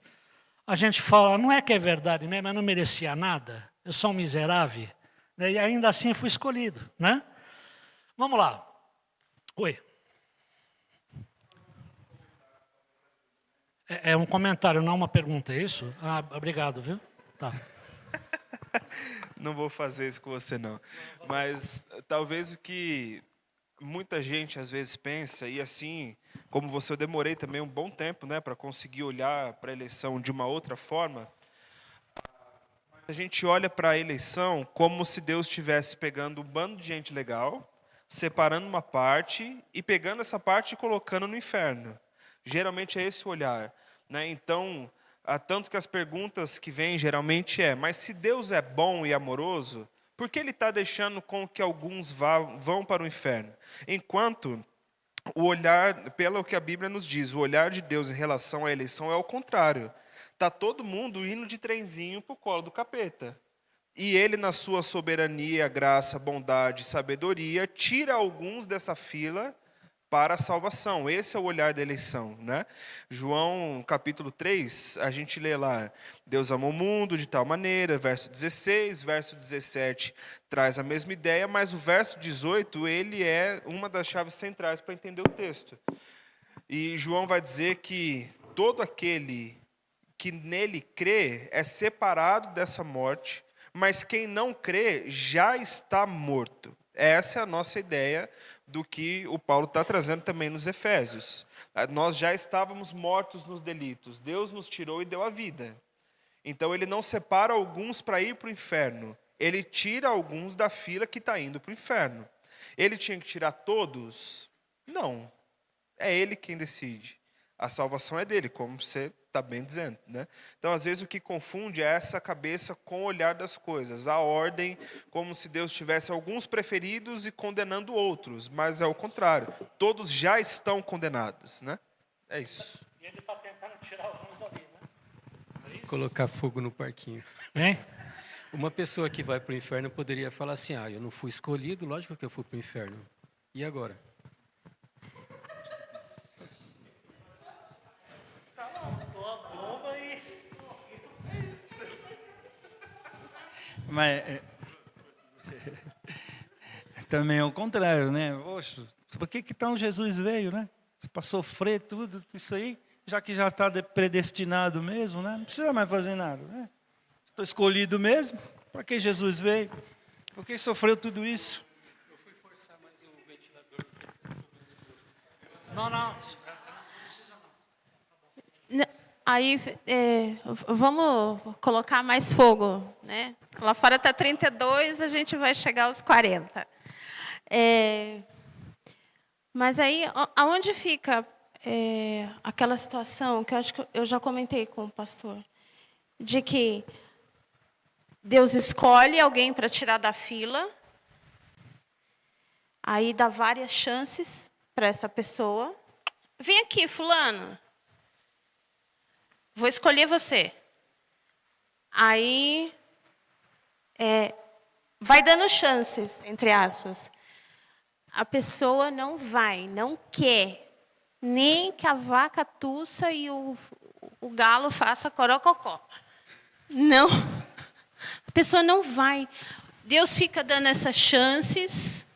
S2: a gente fala, não é que é verdade mesmo, eu não merecia nada, eu sou um miserável, né? E ainda assim fui escolhido, né? Vamos lá. Oi. É um comentário, não uma pergunta, é isso? Ah, obrigado, viu? Tá.
S7: Não vou fazer isso com você, não. Mas talvez o que muita gente às vezes pensa, e assim, como você, eu demorei também um bom tempo, né, para conseguir olhar para a eleição de uma outra forma. A gente olha para a eleição como se Deus estivesse pegando um bando de gente legal, separando uma parte e pegando essa parte e colocando no inferno. Geralmente é esse o olhar, né? Então, tanto que as perguntas que vêm geralmente mas se Deus é bom e amoroso, por que Ele está deixando com que alguns vão para o inferno? Enquanto o olhar, pelo que a Bíblia nos diz, o olhar de Deus em relação à eleição é o contrário. Está todo mundo indo de trenzinho para o colo do capeta. E Ele, na sua soberania, graça, bondade, sabedoria, tira alguns dessa fila para a salvação. Esse é o olhar da eleição, né? João capítulo 3, a gente lê lá, Deus amou o mundo de tal maneira, verso 16, verso 17 traz a mesma ideia, mas o verso 18, ele é uma das chaves centrais para entender o texto. E João vai dizer que todo aquele que nele crê é separado dessa morte, mas quem não crê já está morto. Essa é a nossa ideia do que o Paulo está trazendo também nos Efésios. Nós já estávamos mortos nos delitos. Deus nos tirou e deu a vida. Então, Ele não separa alguns para ir para o inferno. Ele tira alguns da fila que está indo para o inferno. Ele tinha que tirar todos? Não. É Ele quem decide. A salvação é dele, como você está bem dizendo, né? Então, às vezes, o que confunde é essa cabeça com o olhar das coisas. A ordem, como se Deus tivesse alguns preferidos e condenando outros. Mas é o contrário. Todos já estão condenados, né? É isso.
S2: E ele está tentando tirar alguns dali, né? É isso?
S9: Colocar fogo no parquinho.
S2: Hein?
S9: Uma pessoa que vai para o inferno poderia falar assim, eu não fui escolhido, lógico que eu fui para o inferno. E agora?
S10: Mas também é o contrário, né? Poxa, por que então Jesus veio, né? Para sofrer tudo isso aí, já que já está predestinado mesmo, né? Não precisa mais fazer nada, né? Estou escolhido mesmo. Para que Jesus veio? Por que sofreu tudo isso?
S9: Eu fui forçar mais o ventilador.
S2: Não precisa não.
S8: Aí, vamos colocar mais fogo, né? Lá fora está 32, a gente vai chegar aos 40. Mas aí, aonde fica aquela situação que eu acho que eu já comentei com o pastor, de que Deus escolhe alguém para tirar da fila, aí dá várias chances para essa pessoa. Vem aqui, fulano. Vou escolher você. Aí, vai dando chances, entre aspas. A pessoa não vai, não quer, nem que a vaca tussa e o galo faça corococó. Não. A pessoa não vai. Deus fica dando essas chances,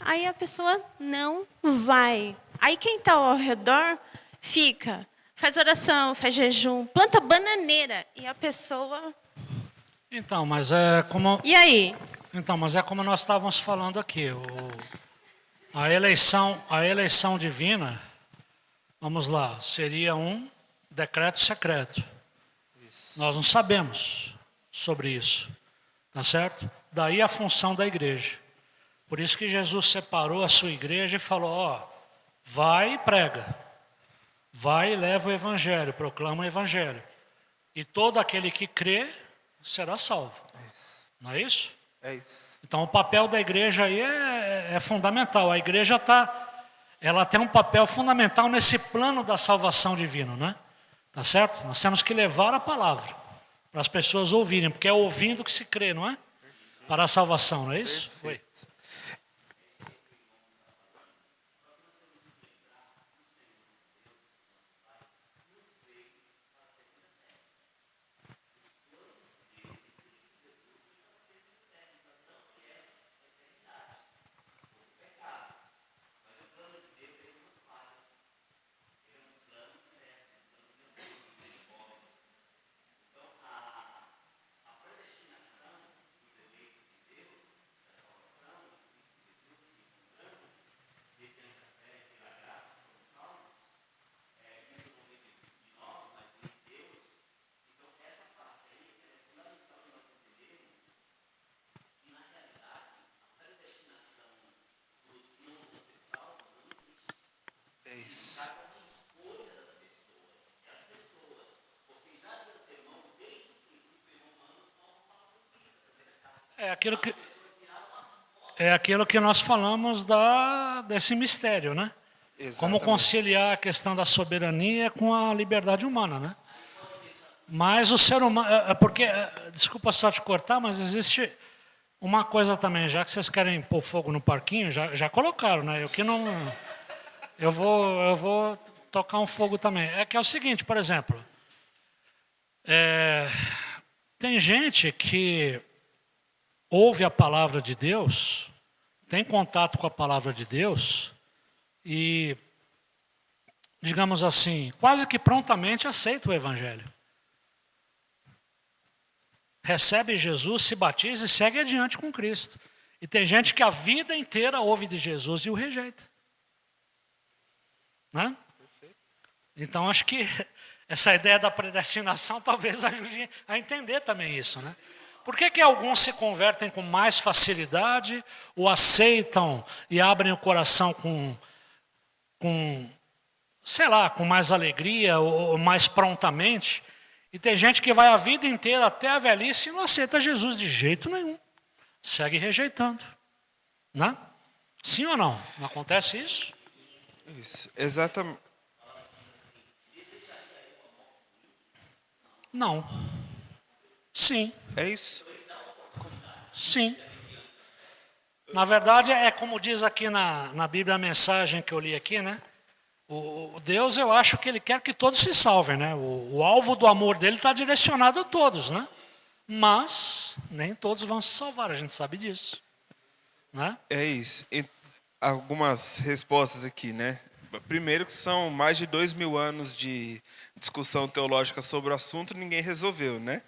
S8: aí a pessoa não vai. Aí quem está ao redor fica, faz oração, faz jejum, planta bananeira. E a pessoa...
S2: Então, mas é como...
S8: E aí?
S2: Então, mas é como nós estávamos falando aqui. A eleição divina, vamos lá, seria um decreto secreto. Nós não sabemos sobre isso, tá certo? Daí a função da igreja. Por isso que Jesus separou a sua igreja e falou, ó, vai e prega. Vai e leva o evangelho, proclama o evangelho. E todo aquele que crê será salvo. Não é isso?
S7: É isso.
S2: Então o papel da igreja aí é fundamental. A igreja ela tem um papel fundamental nesse plano da salvação divina, né? Tá certo? Nós temos que levar a palavra para as pessoas ouvirem, porque é ouvindo que se crê, não é? Para a salvação, não é isso? Foi.
S7: É isso.
S2: É aquilo que nós falamos desse mistério, né?
S7: Exatamente.
S2: Como conciliar a questão da soberania com a liberdade humana, né? Mas o ser humano... desculpa só te cortar, mas existe uma coisa também, já que vocês querem pôr fogo no parquinho, já colocaram, né? Eu vou tocar um fogo também. É que é o seguinte, por exemplo, tem gente que ouve a palavra de Deus, tem contato com a palavra de Deus e, digamos assim, quase que prontamente aceita o evangelho. Recebe Jesus, se batiza e segue adiante com Cristo. E tem gente que a vida inteira ouve de Jesus e o rejeita. Né? Então, acho que essa ideia da predestinação talvez ajude a entender também isso, né? Por que alguns se convertem com mais facilidade, ou aceitam e abrem o coração com mais alegria, ou mais prontamente? E tem gente que vai a vida inteira até a velhice e não aceita Jesus de jeito nenhum. Segue rejeitando. Né? Sim ou não? Não acontece isso?
S7: Isso, exatamente.
S2: Não. Sim.
S7: É isso?
S2: Sim. Na verdade, é como diz aqui na Bíblia a mensagem que eu li aqui, né? O Deus, eu acho que Ele quer que todos se salvem, né? O alvo do amor dele está direcionado a todos, né? Mas nem todos vão se salvar, a gente sabe disso. Né?
S7: É isso. Algumas respostas aqui, né? Primeiro que são mais de 2000 anos de discussão teológica sobre o assunto, ninguém resolveu, né?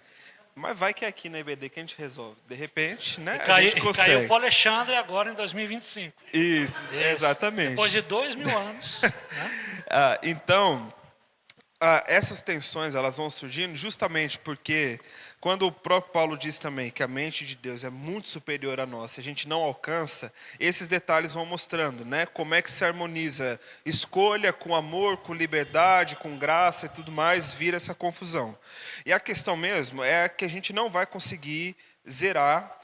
S7: Mas vai que é aqui na IBD que a gente resolve. De repente, né? A gente consegue.
S2: Caiu para o Alexandre agora em 2025.
S7: Isso, exatamente.
S2: Depois de 2000 anos. Né?
S7: Então, essas tensões elas vão surgindo justamente porque quando o próprio Paulo diz também que a mente de Deus é muito superior à nossa, a gente não alcança, esses detalhes vão mostrando, né? Como é que se harmoniza escolha com amor, com liberdade, com graça e tudo mais, vira essa confusão. E a questão mesmo é que a gente não vai conseguir zerar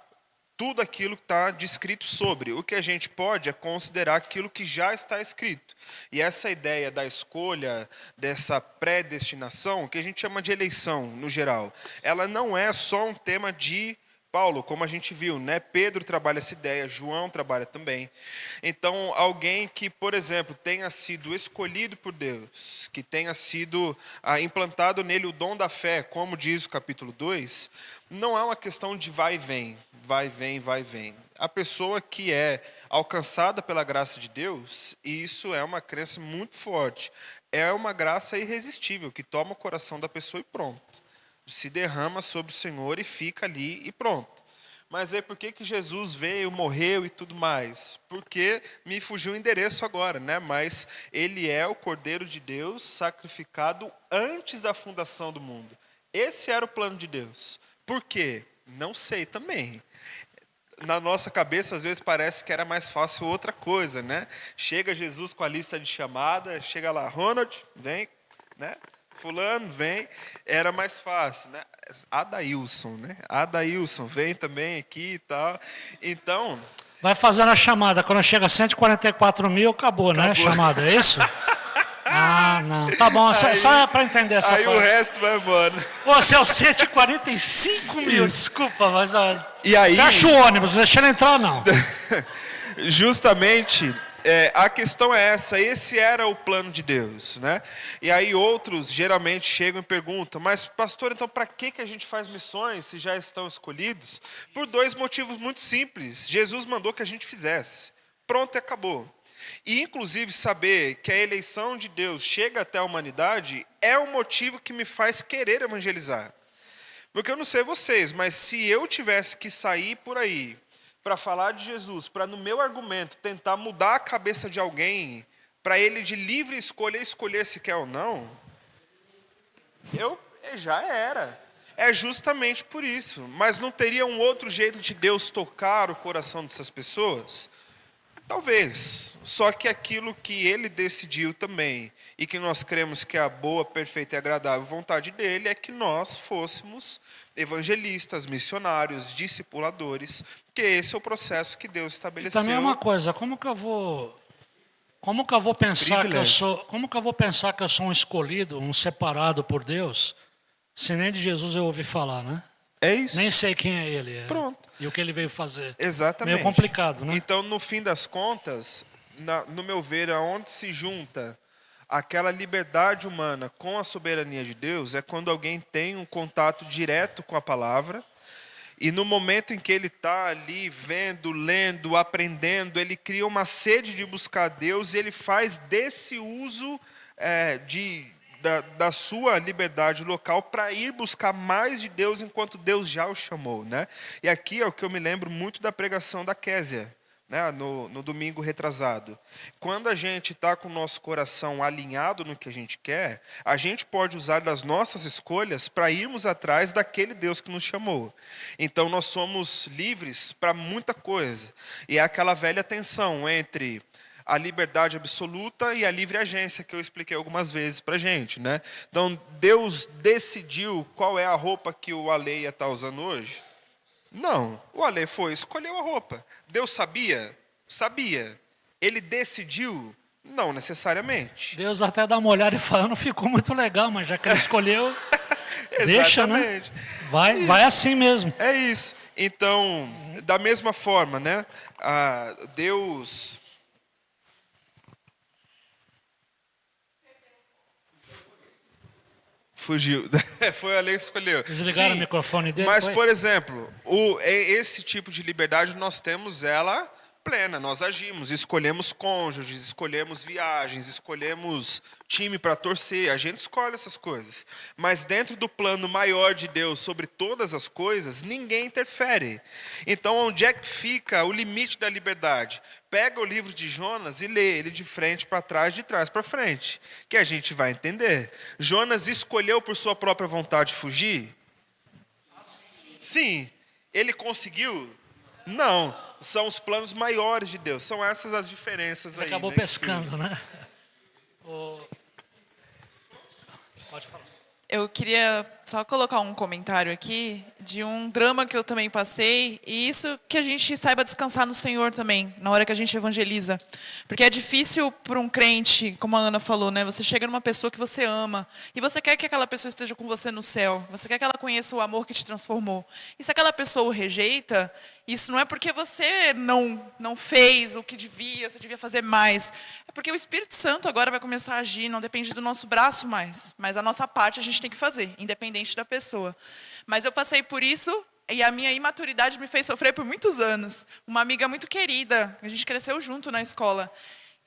S7: tudo aquilo que está descrito sobre. O que a gente pode é considerar aquilo que já está escrito. E essa ideia da escolha, dessa predestinação, que a gente chama de eleição, no geral, ela não é só um tema de Paulo, como a gente viu, né? Pedro trabalha essa ideia, João trabalha também. Então, alguém que, por exemplo, tenha sido escolhido por Deus, que tenha sido implantado nele o dom da fé, como diz o capítulo 2, não é uma questão de vai e vem, vai, vem, vai, vem. a pessoa que é alcançada pela graça de Deus, e isso é uma crença muito forte, é uma graça irresistível, que toma o coração da pessoa e pronto. Se derrama sobre o Senhor e fica ali e pronto. Mas aí por que Jesus veio, morreu e tudo mais? Porque me fugiu o endereço agora, né? Mas ele é o Cordeiro de Deus sacrificado antes da fundação do mundo. Esse era o plano de Deus. Por quê? Não sei também. Na nossa cabeça, às vezes, parece que era mais fácil outra coisa, né? Chega Jesus com a lista de chamada, chega lá, Ronald, vem, né? Fulano, vem, era mais fácil, né? Adailson, né? Adailson, vem também aqui e tal. Então...
S2: Vai fazendo a chamada, quando chega a 144 mil, acabou, né? A chamada, é isso? Ah, não. Tá bom, só é para entender essa
S7: aí
S2: coisa.
S7: Aí o resto vai embora.
S2: Você é o 145 mil, desculpa, mas...
S7: E aí...
S2: Fecha o ônibus, não deixa ele entrar, não.
S7: Justamente... a questão é essa, esse era o plano de Deus, né? E aí outros geralmente chegam e perguntam, mas pastor, então para que a gente faz missões se já estão escolhidos? Por dois motivos muito simples. Jesus mandou que a gente fizesse. Pronto, e acabou. E inclusive saber que a eleição de Deus chega até a humanidade é o motivo que me faz querer evangelizar. Porque eu não sei vocês, mas se eu tivesse que sair por aí para falar de Jesus, para no meu argumento tentar mudar a cabeça de alguém, para ele de livre escolha escolher se quer ou não, já era. É justamente por isso. Mas não teria um outro jeito de Deus tocar o coração dessas pessoas? Talvez. Só que aquilo que ele decidiu também, e que nós cremos que é a boa, perfeita e agradável vontade dele, é que nós fôssemos evangelistas, missionários, discipuladores, que esse é o processo que Deus estabeleceu.
S2: E também é uma coisa, como que eu vou pensar que eu sou um escolhido, um separado por Deus, se nem de Jesus eu ouvi falar, né?
S7: É isso.
S2: Nem sei quem é ele.
S7: Pronto.
S2: E o que ele veio fazer.
S7: Exatamente.
S2: Meio complicado, né?
S7: Então, no fim das contas, no meu ver, aonde se junta aquela liberdade humana com a soberania de Deus é quando alguém tem um contato direto com a palavra e no momento em que ele está ali vendo, lendo, aprendendo, ele cria uma sede de buscar Deus e ele faz desse uso da sua liberdade local para ir buscar mais de Deus enquanto Deus já o chamou, né? E aqui é o que eu me lembro muito da pregação da Késia, né, no domingo retrasado. Quando a gente está com o nosso coração alinhado no que a gente quer, a gente pode usar das nossas escolhas para irmos atrás daquele Deus que nos chamou. Então nós somos livres para muita coisa. E é aquela velha tensão entre a liberdade absoluta e a livre agência que eu expliquei algumas vezes para a gente, né? Então Deus decidiu qual é a roupa que o Ale ia estar usando hoje? Não, o Ale escolheu a roupa. Deus sabia? Sabia. Ele decidiu? Não necessariamente.
S2: Deus até dá uma olhada e fala, não ficou muito legal, mas já que ele escolheu, deixa, né? Vai assim mesmo.
S7: É isso. Então, da mesma forma, né? Deus... Fugiu. Foi a lei que escolheu.
S2: Desligaram o microfone dele?
S7: Mas, por exemplo, esse tipo de liberdade nós temos ela plena. Nós agimos, escolhemos cônjuges, escolhemos viagens, escolhemos time para torcer. A gente escolhe essas coisas. Mas dentro do plano maior de Deus sobre todas as coisas, ninguém interfere. Então, onde é que fica o limite da liberdade? Pega o livro de Jonas e lê ele de frente para trás, de trás para frente, que a gente vai entender. Jonas escolheu por sua própria vontade fugir? Sim. Ele conseguiu? Não. São os planos maiores de Deus. São essas as diferenças aí.
S2: Acabou pescando, né? Pode falar.
S3: Eu queria só colocar um comentário aqui de um drama que eu também passei, e isso que a gente saiba descansar no Senhor também, na hora que a gente evangeliza. Porque é difícil para um crente, como a Ana falou, né? Você chega numa pessoa que você ama, e você quer que aquela pessoa esteja com você no céu, você quer que ela conheça o amor que te transformou. E se aquela pessoa o rejeita, isso não é porque você não fez o que devia, você devia fazer mais. É porque o Espírito Santo agora vai começar a agir, não depende do nosso braço mais. Mas a nossa parte a gente tem que fazer, independente da pessoa. Mas eu passei por isso E a minha imaturidade me fez sofrer por muitos anos. Uma amiga muito querida, a gente cresceu junto na escola.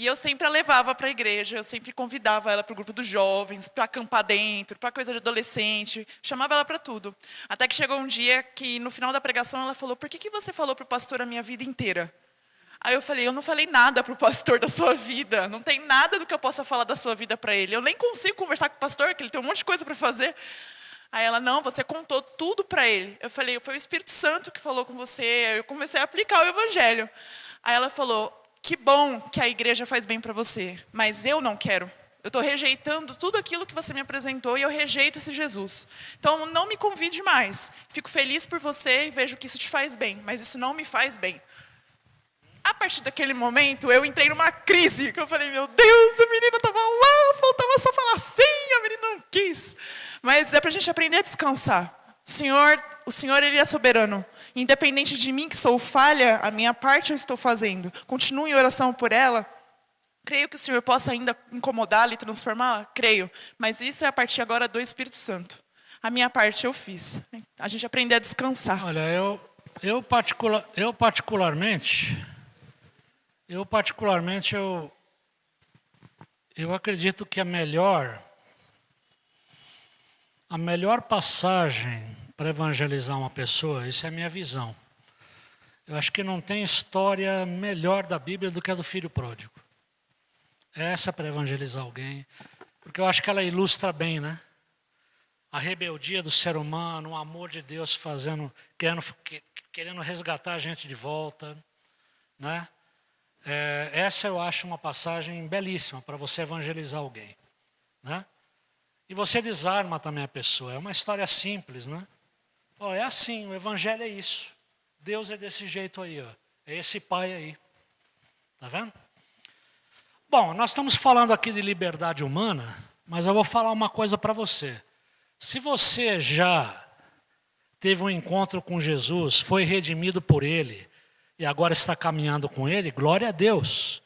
S3: E eu sempre a levava para a igreja, eu sempre convidava ela para o grupo dos jovens, para acampar dentro, para coisa de adolescente, chamava ela para tudo. Até que chegou um dia que, no final da pregação, ela falou: por que você falou para o pastor a minha vida inteira? Aí eu falei: eu não falei nada para o pastor da sua vida, não tem nada do que eu possa falar da sua vida para ele. Eu nem consigo conversar com o pastor, que ele tem um monte de coisa para fazer. Aí ela: não, você contou tudo para ele. Eu falei: foi o Espírito Santo que falou com você. Aí eu comecei a aplicar o evangelho. Aí ela falou: que bom que a igreja faz bem para você, mas eu não quero. Eu estou rejeitando tudo aquilo que você me apresentou e eu rejeito esse Jesus. Então não me convide mais. Fico feliz por você e vejo que isso te faz bem, mas isso não me faz bem. A partir daquele momento, eu entrei numa crise, que eu falei: meu Deus, a menina estava lá, faltava só falar sim, a menina não quis. Mas é para a gente aprender a descansar. O Senhor, Ele é soberano. Independente de mim, que sou falha, a minha parte eu estou fazendo. Continue em oração por ela. Creio que o Senhor possa ainda incomodá-la e transformá-la? Creio. Mas isso é a partir agora do Espírito Santo. A minha parte eu fiz. A gente aprender a descansar.
S2: Olha, eu particularmente, eu acredito que a melhor passagem para evangelizar uma pessoa, isso é a minha visão. Eu acho que não tem história melhor da Bíblia do que a do filho pródigo. Essa para evangelizar alguém, porque eu acho que ela ilustra bem, né? A rebeldia do ser humano, o amor de Deus querendo resgatar a gente de volta, né? Essa eu acho uma passagem belíssima para você evangelizar alguém, né? E você desarma também a pessoa. É uma história simples, né? É assim, o evangelho é isso. Deus é desse jeito aí, ó. É esse pai aí. Tá vendo? Bom, nós estamos falando aqui de liberdade humana, mas eu vou falar uma coisa para você. Se você já teve um encontro com Jesus, foi redimido por Ele, e agora está caminhando com Ele, glória a Deus.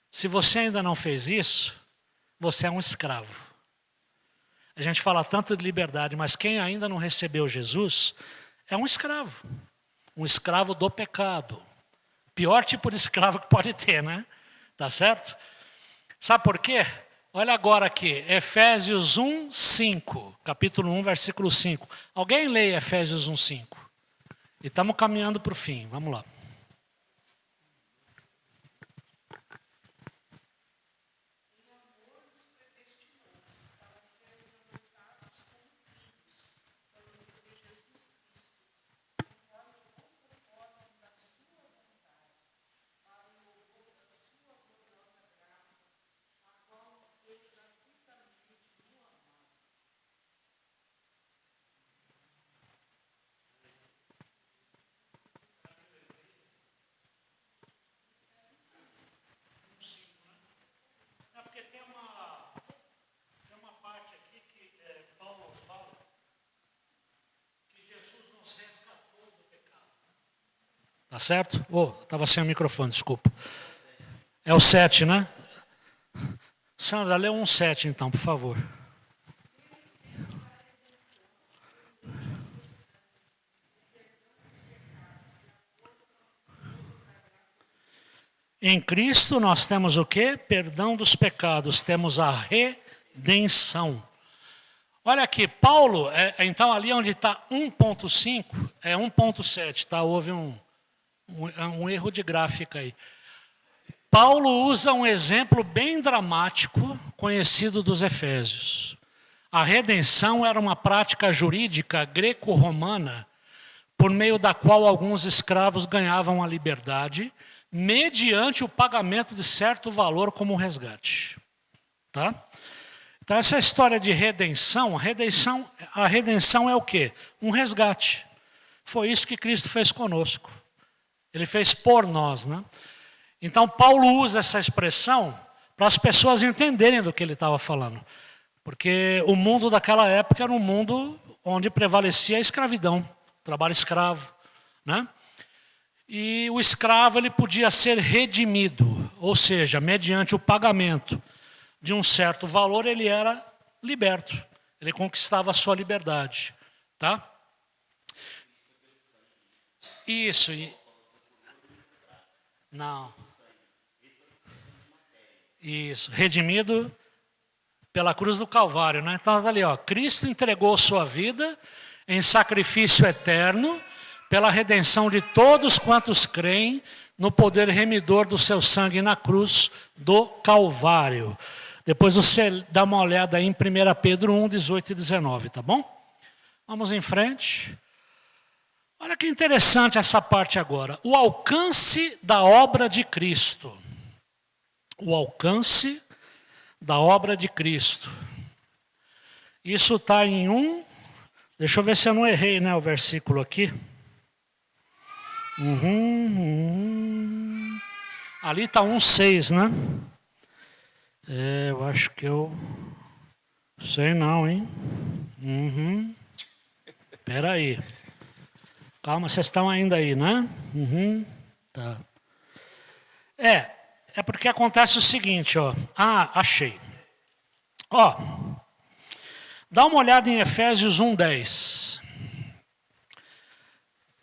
S2: Se você ainda não fez isso, você é um escravo. A gente fala tanto de liberdade, mas quem ainda não recebeu Jesus é um escravo do pecado. Pior tipo de escravo que pode ter, né? Tá certo? Sabe por quê? Olha agora aqui, Efésios 1, 5, capítulo 1, versículo 5. Alguém lê Efésios 1, 5? E estamos caminhando para o fim, vamos lá. Tá certo? Estava sem o microfone, desculpa. É o 7, né? Sandra, lê 1,7 então, por favor. Em Cristo nós temos o quê? Perdão dos pecados, temos a redenção. Olha aqui, Paulo, então ali onde está 1,5, é 1,7, tá? Houve um erro de gráfica aí. Paulo usa um exemplo bem dramático, conhecido dos Efésios. A redenção era uma prática jurídica greco-romana, por meio da qual alguns escravos ganhavam a liberdade, mediante o pagamento de certo valor como resgate. Tá? Então essa história de redenção, a redenção é o quê? Um resgate. Foi isso que Cristo fez conosco. Ele fez por nós, né? Então Paulo usa essa expressão para as pessoas entenderem do que ele estava falando. Porque o mundo daquela época era um mundo onde prevalecia a escravidão, trabalho escravo, né? E o escravo ele podia ser redimido, ou seja, mediante o pagamento de um certo valor, ele era liberto. Ele conquistava a sua liberdade, tá? Isso. Não. Isso. Redimido pela cruz do Calvário, né? Então, tá ali, ó. Cristo entregou sua vida em sacrifício eterno pela redenção de todos quantos creem no poder remidor do seu sangue na cruz do Calvário. Depois você dá uma olhada aí em 1 Pedro 1, 18 e 19, tá bom? Vamos em frente. Olha que interessante essa parte agora. O alcance da obra de Cristo. O alcance da obra de Cristo. Isso está em 1. Deixa eu ver se eu não errei, né, o versículo aqui. Ali está 1,6, né? Eu acho que eu... Sei não, hein? Espera aí. Calma, vocês estão ainda aí, né? Tá. É porque acontece o seguinte, ó. Achei. Ó, dá uma olhada em Efésios 1:10.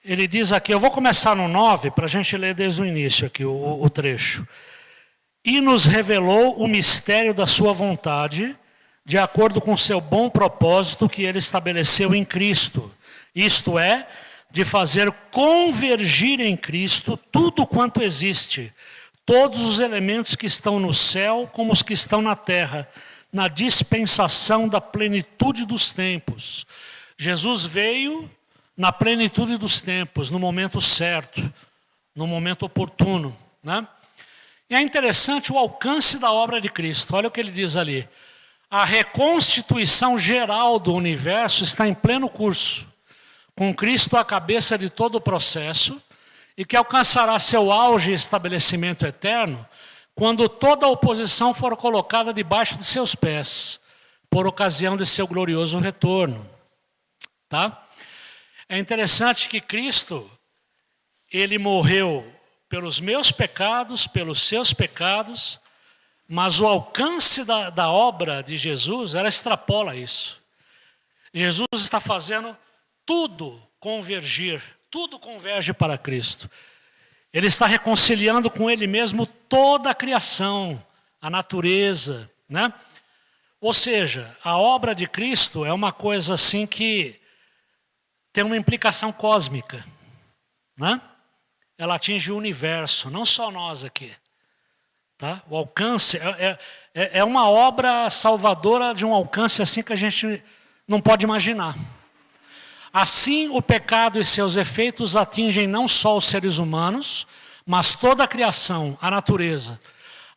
S2: Ele diz aqui, eu vou começar no 9, para a gente ler desde o início aqui o trecho. E nos revelou o mistério da sua vontade, de acordo com o seu bom propósito que ele estabeleceu em Cristo. Isto é, de fazer convergir em Cristo tudo quanto existe, todos os elementos que estão no céu como os que estão na terra, na dispensação da plenitude dos tempos. Jesus veio na plenitude dos tempos, no momento certo, no momento oportuno, né? E é interessante o alcance da obra de Cristo. Olha o que ele diz ali. A reconstituição geral do universo está em pleno curso, com Cristo à cabeça de todo o processo, e que alcançará seu auge e estabelecimento eterno quando toda a oposição for colocada debaixo de seus pés, por ocasião de seu glorioso retorno. Tá? É interessante que Cristo, ele morreu pelos meus pecados, pelos seus pecados, mas o alcance da obra de Jesus, ela extrapola isso. Jesus está fazendo tudo convergir, tudo converge para Cristo. Ele está reconciliando com Ele mesmo toda a criação, a natureza, né? Ou seja, a obra de Cristo é uma coisa assim que tem uma implicação cósmica, né? Ela atinge o universo, não só nós aqui. Tá? O alcance é uma obra salvadora de um alcance assim que a gente não pode imaginar. Assim, o pecado e seus efeitos atingem não só os seres humanos, mas toda a criação, a natureza.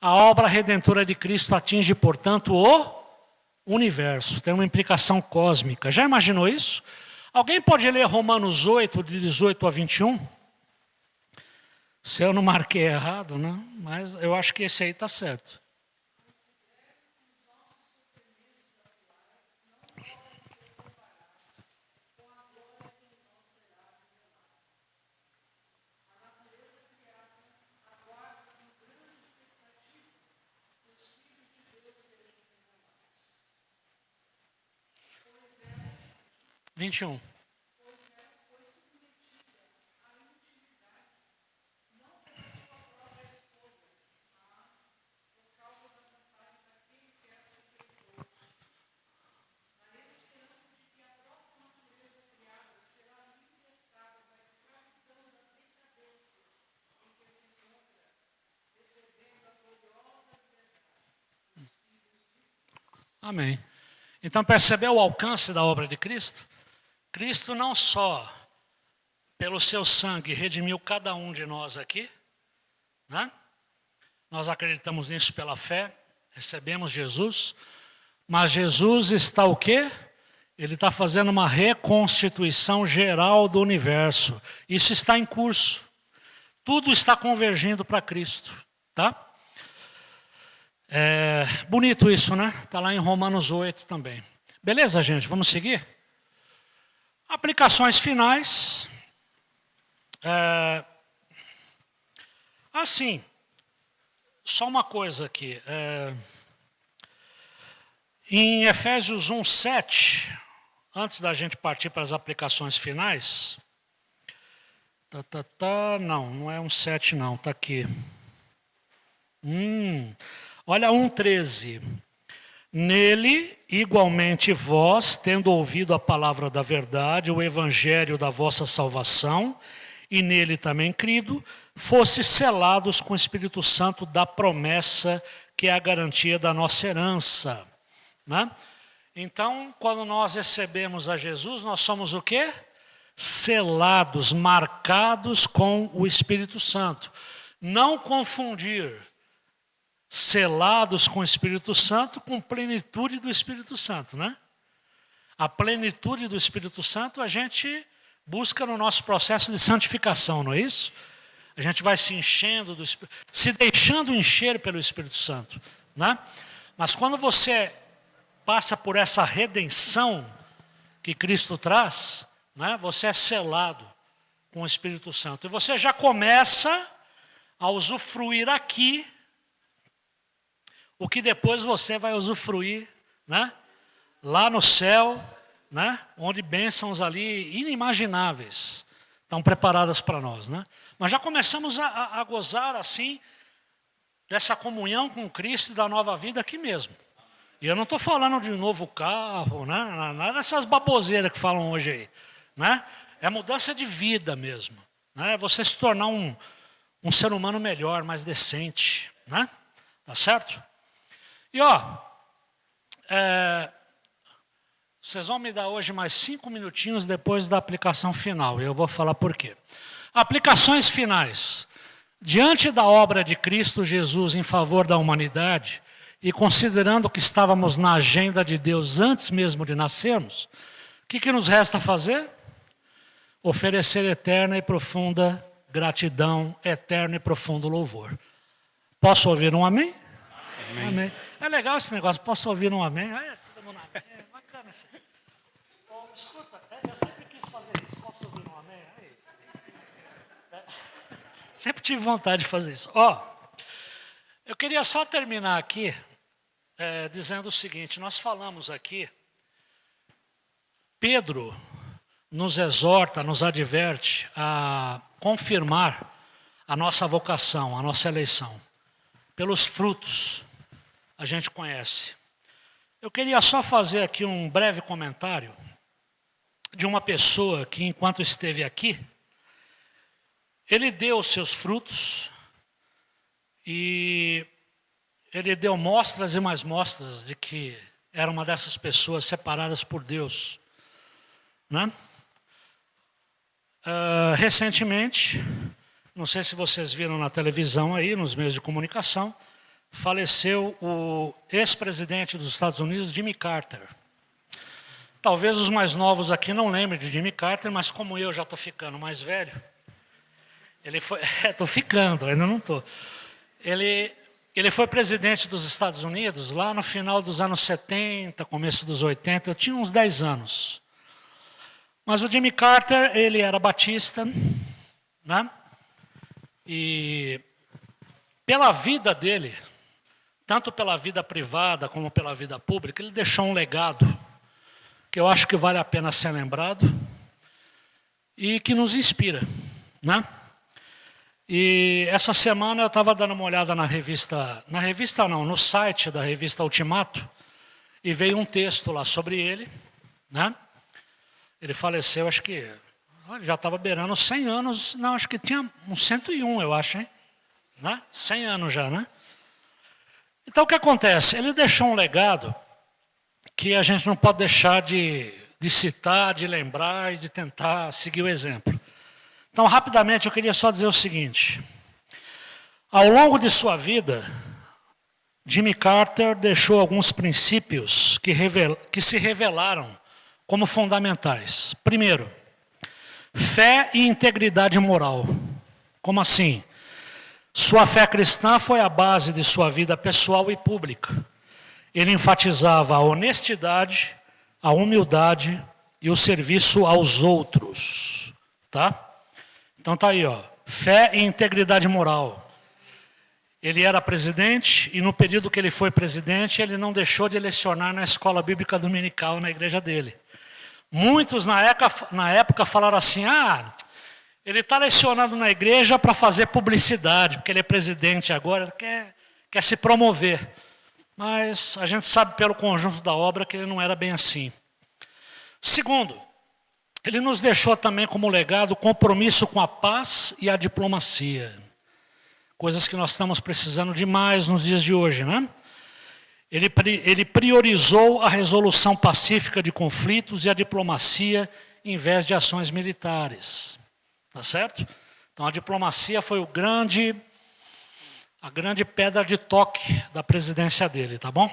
S2: A obra redentora de Cristo atinge, portanto, o universo. Tem uma implicação cósmica. Já imaginou isso? Alguém pode ler Romanos 8, de 18 a 21? Se eu não marquei errado, né? Mas eu acho que esse aí está certo. Vinte e um. Amém. Então percebeu o alcance da obra de Cristo? Cristo não só pelo seu sangue redimiu cada um de nós aqui, né? Nós acreditamos nisso pela fé, recebemos Jesus, mas Jesus está o quê? Ele está fazendo uma reconstituição geral do universo. Isso está em curso. Tudo está convergindo para Cristo, tá? É bonito isso, né? Está lá em Romanos 8 também. Beleza, gente? Vamos seguir? Aplicações finais. Assim, só uma coisa aqui. Em Efésios 1:7, antes da gente partir para as aplicações finais, Não é um 7 não, está aqui. Olha 1,13. Nele, igualmente vós, tendo ouvido a palavra da verdade, o evangelho da vossa salvação, e nele também crido, fostes selados com o Espírito Santo da promessa, que é a garantia da nossa herança. Né? Então, quando nós recebemos a Jesus, nós somos o quê? Selados, marcados com o Espírito Santo. Não confundir selados com o Espírito Santo com plenitude do Espírito Santo, né? A plenitude do Espírito Santo a gente busca no nosso processo de santificação, não é isso? A gente vai se enchendo, se deixando encher pelo Espírito Santo, né? Mas quando você passa por essa redenção que Cristo traz, né? Você é selado com o Espírito Santo. E você já começa a usufruir aqui o que depois você vai usufruir, né? Lá no céu, né? Onde bênçãos ali inimagináveis estão preparadas para nós, né? Mas já começamos a gozar assim dessa comunhão com Cristo e da nova vida aqui mesmo. E eu não estou falando de um novo carro, né? Nada dessas baboseiras que falam hoje aí, né? É mudança de vida mesmo, né? É você se tornar um ser humano melhor, mais decente, né? Tá certo? E vocês vão me dar hoje mais 5 minutinhos depois da aplicação final, e eu vou falar por quê. Aplicações finais. Diante da obra de Cristo Jesus em favor da humanidade, e considerando que estávamos na agenda de Deus antes mesmo de nascermos, o que nos resta fazer? Oferecer eterna e profunda gratidão, eterno e profundo louvor. Posso ouvir um amém? Amém. Amém. É legal esse negócio, posso ouvir um amém? Todo mundo amém. É bacana isso. Escuta, eu sempre quis fazer isso, posso ouvir um amém? Sempre tive vontade de fazer isso. Eu queria só terminar aqui dizendo o seguinte, nós falamos aqui, Pedro nos exorta, nos adverte a confirmar a nossa vocação, a nossa eleição. Pelos frutos a gente conhece. Eu queria só fazer aqui um breve comentário de uma pessoa que, enquanto esteve aqui, ele deu os seus frutos e ele deu mostras e mais mostras de que era uma dessas pessoas separadas por Deus, né? Recentemente, não sei se vocês viram na televisão aí, nos meios de comunicação, faleceu o ex-presidente dos Estados Unidos, Jimmy Carter. Talvez os mais novos aqui não lembrem de Jimmy Carter, mas como eu já estou ficando mais velho, ele foi... Estou ficando, ainda não estou. Ele foi presidente dos Estados Unidos lá no final dos anos 70, começo dos 80, eu tinha uns 10 anos. Mas o Jimmy Carter, ele era batista, né? E pela vida dele, tanto pela vida privada como pela vida pública, ele deixou um legado que eu acho que vale a pena ser lembrado e que nos inspira, né? E essa semana eu estava dando uma olhada no site da revista Ultimato, e veio um texto lá sobre ele, né? Ele faleceu, acho que ele já estava beirando 100 anos, não, acho que tinha uns 101, eu acho, hein? Né? 100 anos já, né? Então o que acontece? Ele deixou um legado que a gente não pode deixar de citar, de lembrar e de tentar seguir o exemplo. Então, rapidamente, eu queria só dizer o seguinte. Ao longo de sua vida, Jimmy Carter deixou alguns princípios que se revelaram como fundamentais. Primeiro, fé e integridade moral. Como assim? Sua fé cristã foi a base de sua vida pessoal e pública. Ele enfatizava a honestidade, a humildade e o serviço aos outros. Tá? Então tá aí, fé e integridade moral. Ele era presidente e no período que ele foi presidente, ele não deixou de lecionar na escola bíblica dominical na igreja dele. Muitos na época falaram assim, Ele está lecionando na igreja para fazer publicidade, porque ele é presidente agora, quer se promover. Mas a gente sabe pelo conjunto da obra que ele não era bem assim. Segundo, ele nos deixou também como legado o compromisso com a paz e a diplomacia. Coisas que nós estamos precisando demais nos dias de hoje, né? Ele priorizou a resolução pacífica de conflitos e a diplomacia em vez de ações militares. Tá certo? Então a diplomacia foi a grande pedra de toque da presidência dele, tá bom?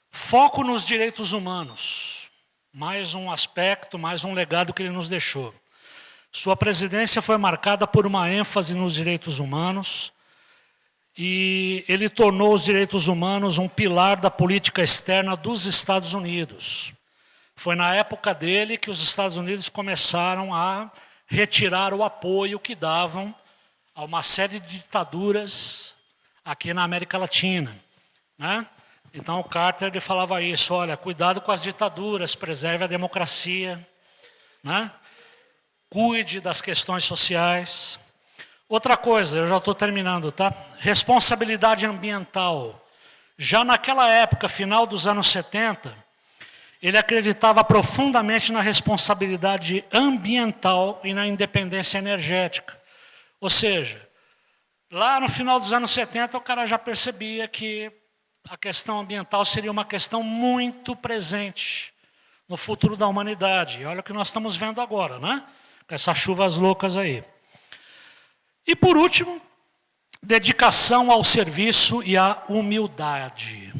S2: Foco nos direitos humanos. Mais um aspecto, mais um legado que ele nos deixou. Sua presidência foi marcada por uma ênfase nos direitos humanos e ele tornou os direitos humanos um pilar da política externa dos Estados Unidos. Foi na época dele que os Estados Unidos começaram a retirar o apoio que davam a uma série de ditaduras aqui na América Latina, né? Então o Carter ele falava isso, olha, cuidado com as ditaduras, preserve a democracia, né? Cuide das questões sociais. Outra coisa, eu já estou terminando, tá? Responsabilidade ambiental. Já naquela época, final dos anos 70, ele acreditava profundamente na responsabilidade ambiental e na independência energética. Ou seja, lá no final dos anos 70, o cara já percebia que a questão ambiental seria uma questão muito presente no futuro da humanidade. E olha o que nós estamos vendo agora, né? Com essas chuvas loucas aí. E por último, dedicação ao serviço e à humildade.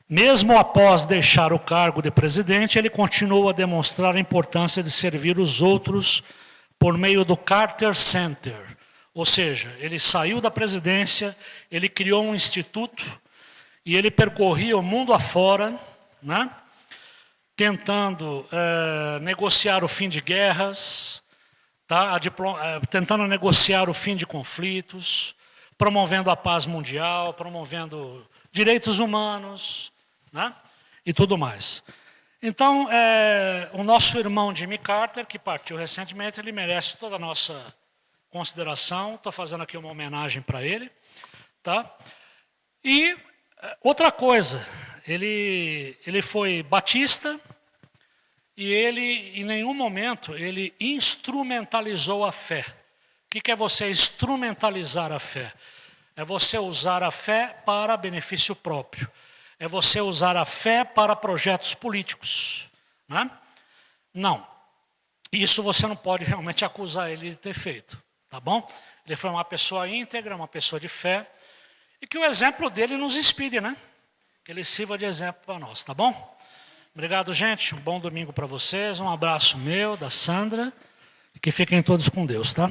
S2: Mesmo após deixar o cargo de presidente, ele continuou a demonstrar a importância de servir os outros por meio do Carter Center. Ou seja, ele saiu da presidência, ele criou um instituto e ele percorria o mundo afora, né? Tentando negociar o fim de guerras, tá? Tentando negociar o fim de conflitos, promovendo a paz mundial, promovendo direitos humanos, né? E tudo mais. Então, o nosso irmão Jimmy Carter, que partiu recentemente, ele merece toda a nossa consideração. Estou fazendo aqui uma homenagem para ele. Tá? E outra coisa, ele foi batista e ele, em nenhum momento, ele instrumentalizou a fé. O que é você instrumentalizar a fé? É você usar a fé para benefício próprio. É você usar a fé para projetos políticos. Né? Não. Isso você não pode realmente acusar ele de ter feito. Tá bom? Ele foi uma pessoa íntegra, uma pessoa de fé. E que o exemplo dele nos inspire, né? Que ele sirva de exemplo para nós, tá bom? Obrigado, gente. Um bom domingo para vocês. Um abraço meu, da Sandra. E que fiquem todos com Deus, tá?